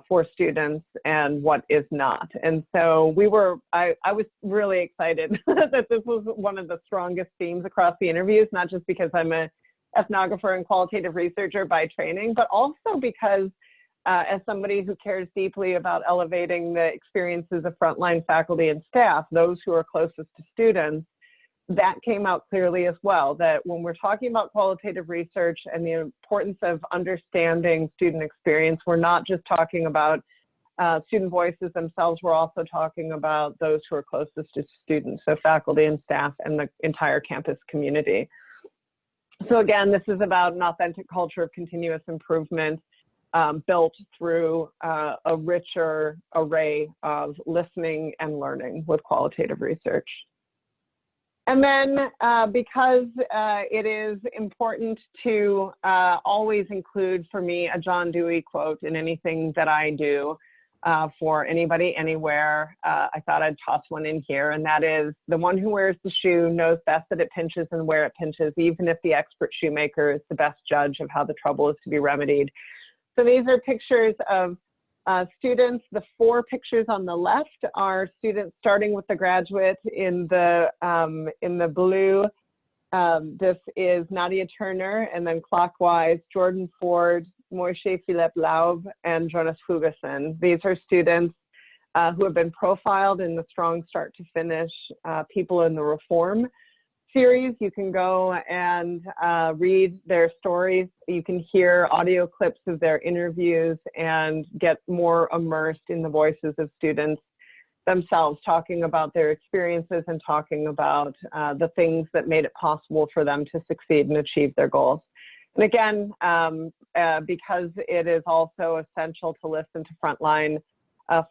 for students and what is not. And so I was really excited that this was one of the strongest themes across the interviews, not just because I'm an ethnographer and qualitative researcher by training, but also because as somebody who cares deeply about elevating the experiences of frontline faculty and staff, those who are closest to students, that came out clearly as well, that when we're talking about qualitative research and the importance of understanding student experience, we're not just talking about student voices themselves, we're also talking about those who are closest to students, so faculty and staff and the entire campus community. So again, this is about an authentic culture of continuous improvement, built through a richer array of listening and learning with qualitative research. And then because it is important to always include, for me, a John Dewey quote in anything that I do for anybody, anywhere, I thought I'd toss one in here, and that is, the one who wears the shoe knows best that it pinches and where it pinches, even if the expert shoemaker is the best judge of how the trouble is to be remedied. So these are pictures of students. The 4 pictures on the left are students starting with the graduate in the blue. This is Nadia Turner, and then clockwise, Jordan Ford, Moishe Philippe Laub, and Jonas Fugason. These are students who have been profiled in the Strong Start to Finish People in the Reform series. You can go and read their stories. You can hear audio clips of their interviews and get more immersed in the voices of students themselves, talking about their experiences and talking about the things that made it possible for them to succeed and achieve their goals. And again, because it is also essential to listen to frontline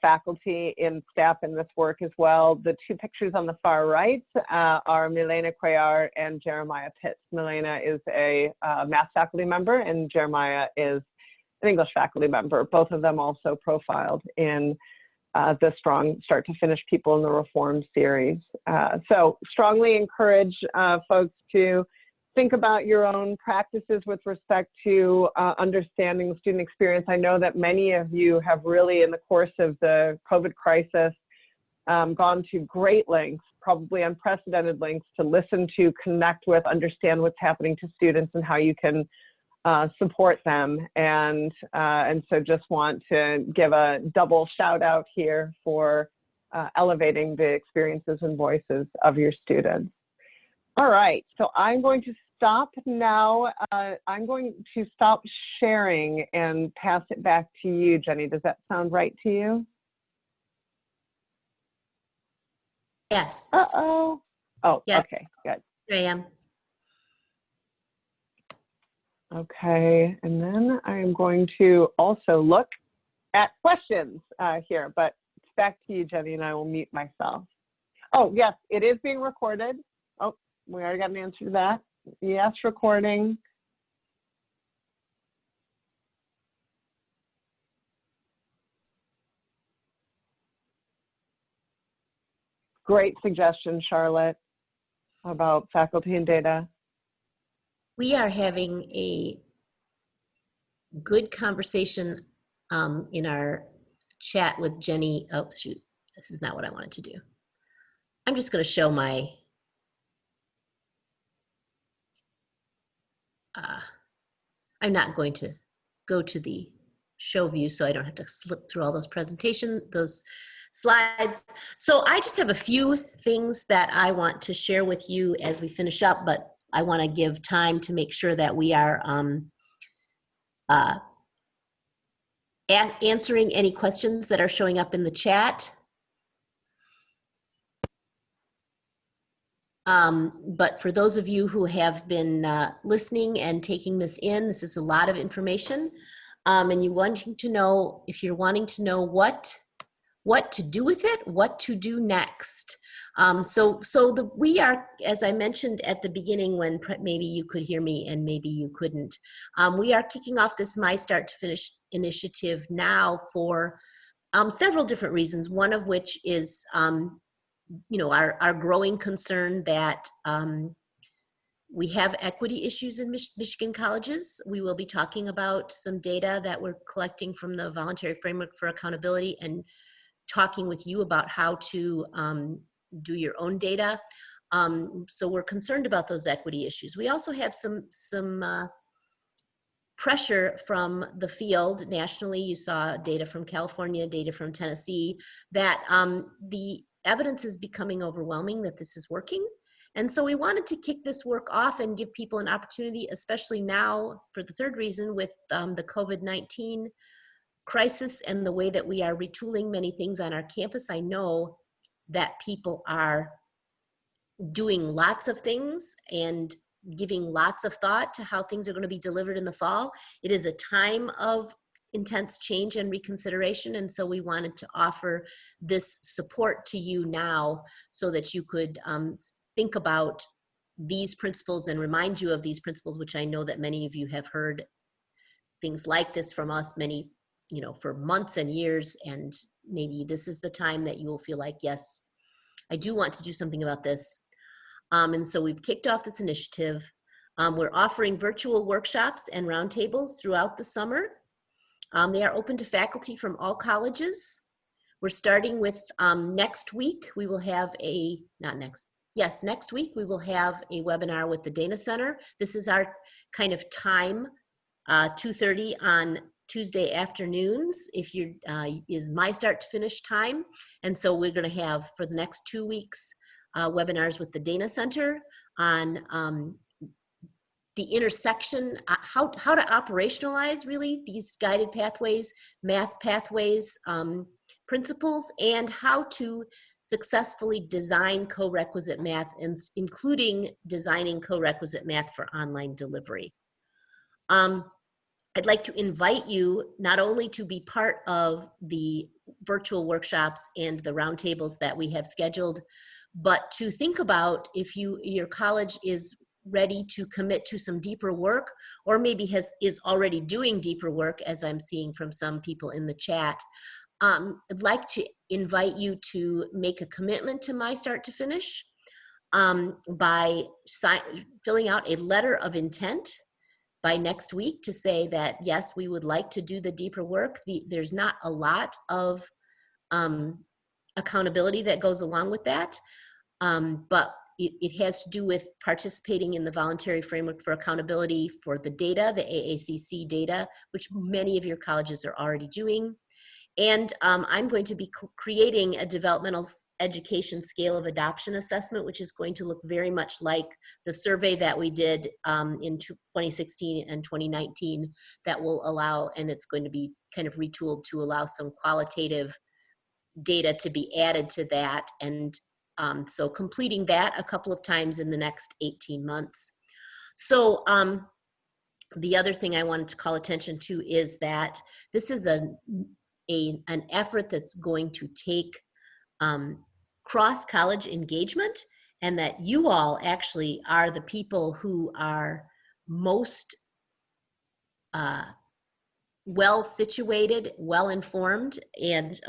faculty and staff in this work as well. The two pictures on the far right are Milena Cuellar and Jeremiah Pitts. Milena is a math faculty member and Jeremiah is an English faculty member. Both of them also profiled in the Strong Start to Finish People in the Reform series. So strongly encourage folks to think about your own practices with respect to understanding the student experience. I know that many of you have really, in the course of the COVID crisis, gone to great lengths, probably unprecedented lengths, to listen to, connect with, understand what's happening to students and how you can support them. And so just want to give a double shout out here for elevating the experiences and voices of your students. All right, so I'm going to stop now. I'm going to stop sharing and pass it back to you, Jenny. Does that sound right to you? Yes. Uh-oh. Oh, Yes. okay, good. Here I am. Okay, and then I am going to also look at questions here, but it's back to you, Jenny, and I will mute myself. Oh, yes, it is being recorded. Oh, we already got an answer to that. Yes, recording. Great suggestion, Charlotte, about faculty and data. We are having a good conversation in our chat with Jenny. Oh, shoot, this is not what I wanted to do. I'm just going to show my, I'm not going to go to the show view so I don't have to slip through all those those slides. So I just have a few things that I want to share with you as we finish up, but I want to give time to make sure that we are answering any questions that are showing up in the chat. But for those of you who have been listening and taking this in, this is a lot of information. And you wanting to know, if you're wanting to know what to do with it, what to do next. We are, as I mentioned at the beginning, when maybe you could hear me and maybe you couldn't, we are kicking off this MIStart2Finish initiative now for several different reasons. One of which is, our growing concern that we have equity issues in Michigan colleges. We will be talking about some data that we're collecting from the Voluntary Framework for Accountability and talking with you about how to do your own data. So we're concerned about those equity issues. We also have some pressure from the field nationally. You saw data from California, data from Tennessee, that the evidence is becoming overwhelming that this is working. And so we wanted to kick this work off and give people an opportunity, especially now for the third reason with the COVID-19 crisis and the way that we are retooling many things on our campus. I know that people are doing lots of things and giving lots of thought to how things are going to be delivered in the fall. It is a time of intense change and reconsideration, and so we wanted to offer this support to you now so that you could think about these principles and remind you of these principles, which I know that many of you have heard things like this from us for months and years, and maybe this is the time that you will feel like, yes, I do want to do something about this. And so we've kicked off this initiative. We're offering virtual workshops and roundtables throughout the summer. They are open to faculty from all colleges. We're starting with next week. We will have next week we will have a webinar with the Dana Center. This is our kind of time, 2:30 on Tuesday afternoons, is MIStart2Finish time. And so we're going to have, for the next 2 weeks, webinars with the Dana Center on the intersection, how to operationalize really these guided pathways, math pathways, principles, and how to successfully design co-requisite math, including designing co-requisite math for online delivery. I'd like to invite you not only to be part of the virtual workshops and the roundtables that we have scheduled, but to think about if your college is ready to commit to some deeper work, or maybe is already doing deeper work, as I'm seeing from some people in the chat. I'd like to invite you to make a commitment to MIStart2Finish by filling out a letter of intent by next week to say that, yes, we would like to do the deeper work. There's not a lot of accountability that goes along with that, but it has to do with participating in the voluntary framework for accountability for the data, the AACC data, which many of your colleges are already doing. And I'm going to be creating a developmental education scale of adoption assessment, which is going to look very much like the survey that we did in 2016 and 2019 that will allow, and it's going to be kind of retooled to allow some qualitative data to be added to that. And so completing that a couple of times in the next 18 months. So the other thing I wanted to call attention to is that this is an effort that's going to take cross-college engagement, and that you all actually are the people who are most well situated, well informed, and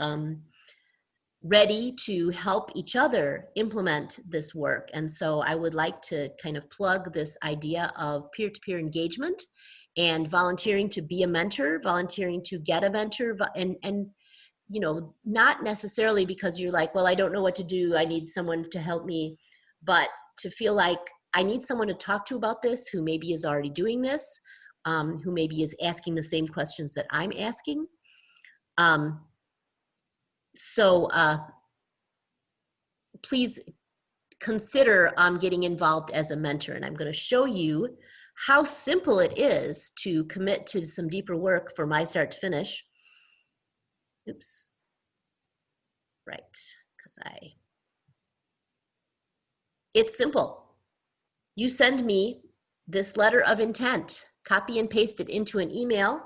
ready to help each other implement this work. And so I would like to kind of plug this idea of peer-to-peer engagement and volunteering to be a mentor, volunteering to get a mentor, and you know, not necessarily because you're like, well, I don't know what to do, I need someone to help me, but to feel like I need someone to talk to about this who maybe is already doing this, who maybe is asking the same questions that I'm asking. So please consider getting involved as a mentor. And I'm going to show you how simple it is to commit to some deeper work for MIStart2Finish. Oops. Right, because it's simple. You send me this letter of intent, copy and paste it into an email,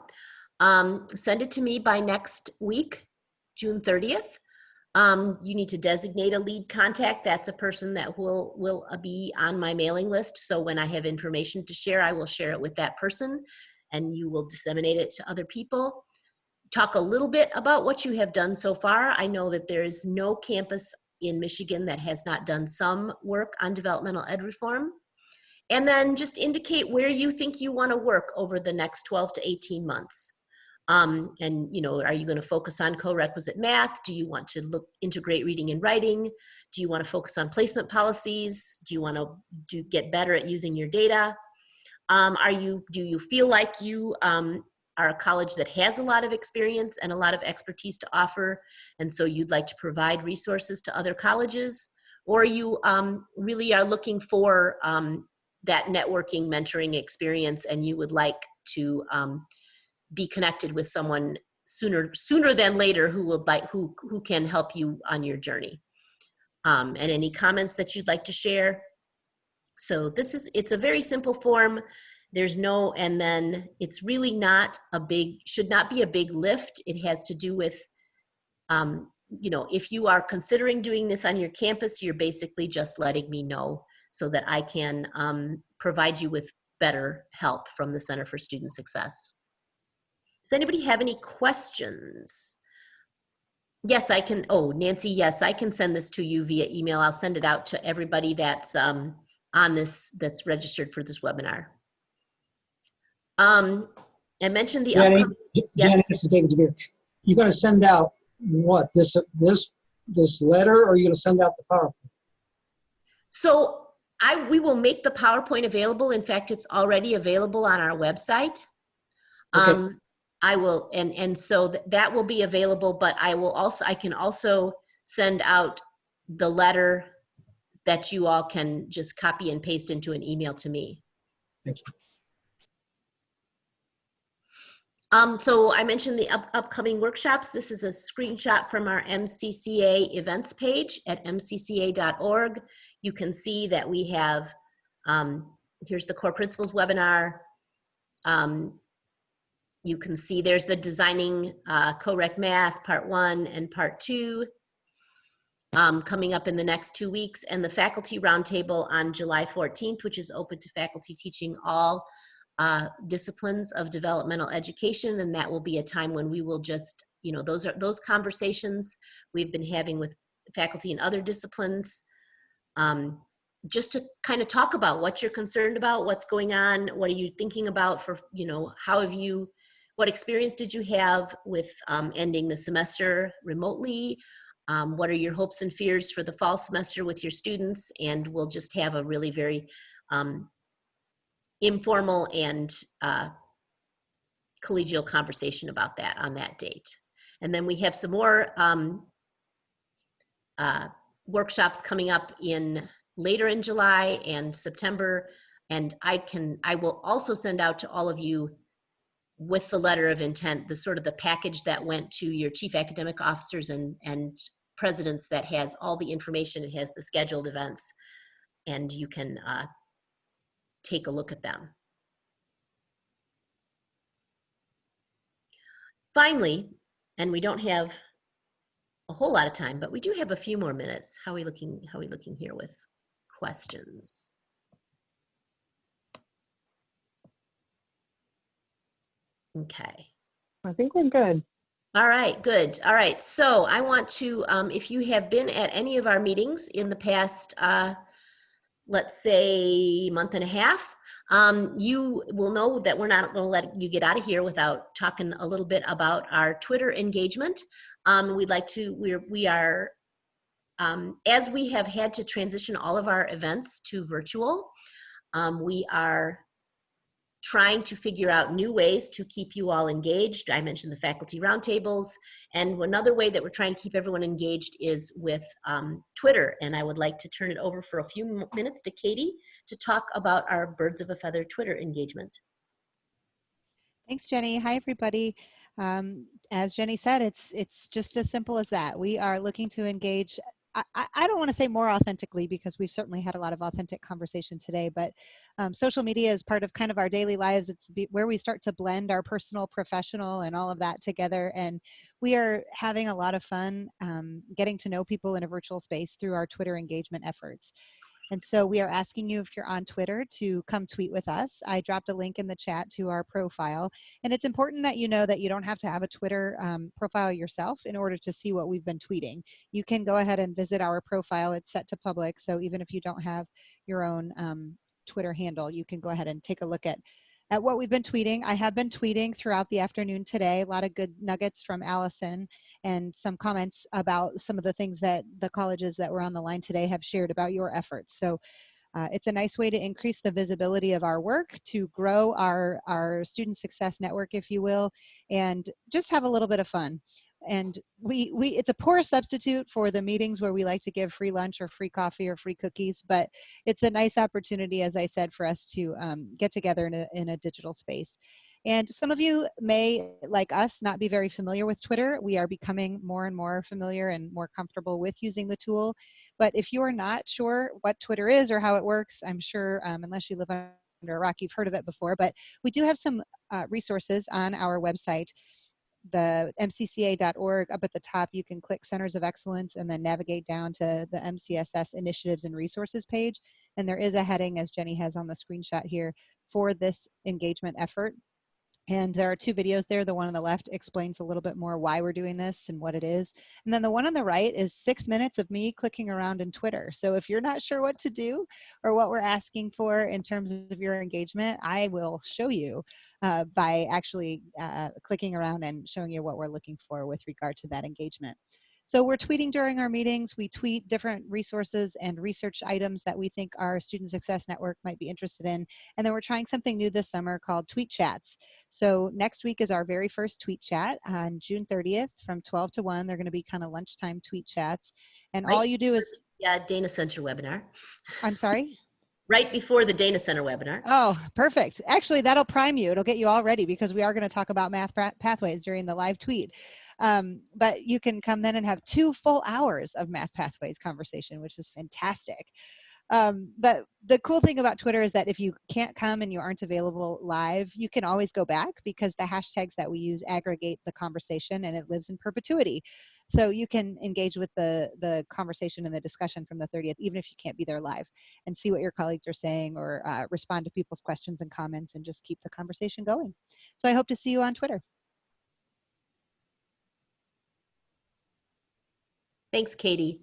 send it to me by next week, June 30th. You need to designate a lead contact. That's a person that will be on my mailing list. So when I have information to share, I will share it with that person and you will disseminate it to other people. Talk a little bit about what you have done so far. I know that there is no campus in Michigan that has not done some work on developmental ed reform. And then just indicate where you think you want to work over the next 12 to 18 months. And you know, are you going to focus on co-requisite math? Do you want to integrate reading and writing? Do you want to focus on placement policies? Do you want to get better at using your data? Do you feel like you are a college that has a lot of experience and a lot of expertise to offer, and so you'd like to provide resources to other colleges? Or you really are looking for that networking, mentoring experience, and you would like to be connected with someone sooner than later who can help you on your journey? And any comments that you'd like to share? So it's a very simple form. There's no, and then it's really not should not be a big lift. It has to do with, you know, if you are considering doing this on your campus, you're basically just letting me know so that I can provide you with better help from the Center for Student Success. Does anybody have any questions? Yes, I can. Oh, Nancy, yes, I can send this to you via email. I'll send it out to everybody that's on this, that's registered for this webinar. I mentioned the upcoming. Yes? Janet, this is David DeVere. You're going to send out what, this letter, or are you going to send out the PowerPoint? So we will make the PowerPoint available. In fact, it's already available on our website. Okay. I will, and so that will be available, but I can also send out the letter that you all can just copy and paste into an email to me. Thank you. So I mentioned the upcoming workshops. This is a screenshot from our MCCA events page at mcca.org. You can see that we have, here's the core principles webinar. you can see there's the Designing Co-Rec Math Part 1 and Part 2 coming up in the next 2 weeks, and the Faculty Roundtable on July 14th, which is open to faculty teaching all disciplines of developmental education, and that will be a time when we will just, you know, those conversations we've been having with faculty in other disciplines, just to kind of talk about what you're concerned about, what's going on, what are you thinking about for, you know, what experience did you have with ending the semester remotely? What are your hopes and fears for the fall semester with your students? And we'll just have a really very informal and collegial conversation about that on that date. And then we have some more workshops coming up later in July and September. And I will also send out to all of you with the letter of intent, the sort of the package that went to your chief academic officers and presidents that has all the information. It has the scheduled events, and you can take a look at them. Finally, and we don't have a whole lot of time, but we do have a few more minutes. How are we looking here with questions? Okay. I think we're good. All right, good. All right, so I want to, if you have been at any of our meetings in the past, let's say month and a half, you will know that we're not going to let you get out of here without talking a little bit about our Twitter engagement. We'd like to, we are, as we have had to transition all of our events to virtual, we are trying to figure out new ways to keep you all engaged. I mentioned the faculty roundtables, and another way that we're trying to keep everyone engaged is with Twitter. And I would like to turn it over for a few minutes to Katie to talk about our Birds of a Feather Twitter engagement. Thanks, Jenny. Hi, everybody. As Jenny said, it's just as simple as that. We are looking to engage. I don't want to say more authentically, because we've certainly had a lot of authentic conversation today, but social media is part of kind of our daily lives. It's where we start to blend our personal, professional, and all of that together. And we are having a lot of fun getting to know people in a virtual space through our Twitter engagement efforts. And so we are asking you, if you're on Twitter, to come tweet with us. I dropped a link in the chat to our profile. And it's important that you know that you don't have to have a Twitter profile yourself in order to see what we've been tweeting. You can go ahead and visit our profile. It's set to public. So even if you don't have your own Twitter handle, you can go ahead and take a look at what we've been tweeting. I have been tweeting throughout the afternoon today. A lot of good nuggets from Allison and some comments about some of the things that the colleges that were on the line today have shared about your efforts. So it's a nice way to increase the visibility of our work, to grow our student success network, if you will, and just have a little bit of fun. And it's a poor substitute for the meetings where we like to give free lunch or free coffee or free cookies, but it's a nice opportunity, as I said, for us to get together in a digital space. And some of you may, like us, not be very familiar with Twitter. We are becoming more and more familiar and more comfortable with using the tool. But if you are not sure what Twitter is or how it works, I'm sure, unless you live under a rock, you've heard of it before. But we do have some resources on our website, the mcca.org. Up at the top, you can click Centers of Excellence and then navigate down to the MCSS Initiatives and Resources page. And there is a heading, as Jenny has on the screenshot here, for this engagement effort. And there are two videos there. The one on the left explains a little bit more why we're doing this and what it is. And then the one on the right is 6 minutes of me clicking around in Twitter. So if you're not sure what to do or what we're asking for in terms of your engagement, I will show you by actually clicking around and showing you what we're looking for with regard to that engagement. So we're tweeting during our meetings. We tweet different resources and research items that we think our Student Success Network might be interested in. And then we're trying something new this summer called Tweet Chats. So next week is our very first tweet chat on June 30th from 12 to 1. They're going to be kind of lunchtime tweet chats. And all you do is... Yeah, Dana Center webinar. I'm sorry? Right before the Dana Center webinar. Oh, perfect. Actually, that'll prime you. It'll get you all ready, because we are going to talk about math pathways during the live tweet. But you can come then and have 2 full hours of math pathways conversation, which is fantastic. But the cool thing about Twitter is that if you can't come and you aren't available live, you can always go back because the hashtags that we use aggregate the conversation and it lives in perpetuity. So you can engage with the conversation and the discussion from the 30th, even if you can't be there live, and see what your colleagues are saying or respond to people's questions and comments and just keep the conversation going. So I hope to see you on Twitter. Thanks, Katie.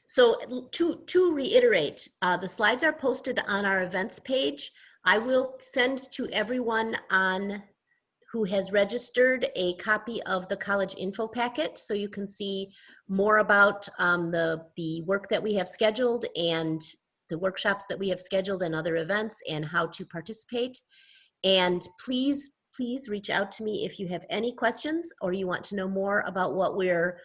So to reiterate, the slides are posted on our events page. I will send to everyone who has registered a copy of the college info packet so you can see more about the work that we have scheduled and the workshops that we have scheduled and other events and how to participate. And please reach out to me if you have any questions or you want to know more about what we're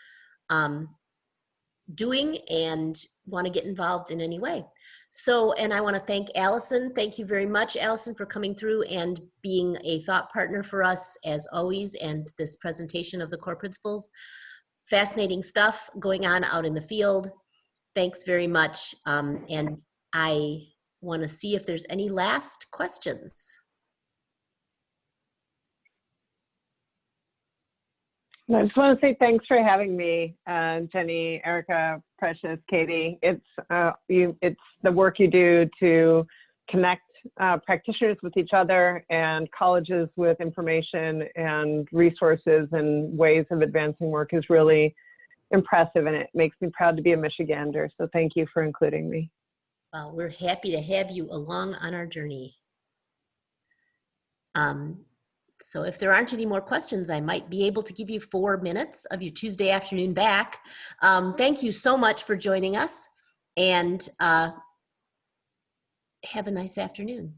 doing and want to get involved in any way. So, and I want to thank Allison. Thank you very much, Allison, for coming through and being a thought partner for us as always, and this presentation of the core principles. Fascinating stuff going on out in the field. Thanks very much. And I want to see if there's any last questions. I just want to say thanks for having me, Jenny, Erica, Precious, Katie. It's the work you do to connect practitioners with each other and colleges with information and resources and ways of advancing work is really impressive, and it makes me proud to be a Michigander. So thank you for including me. Well, we're happy to have you along on our journey. So if there aren't any more questions, I might be able to give you 4 minutes of your Tuesday afternoon back. Thank you so much for joining us, and have a nice afternoon.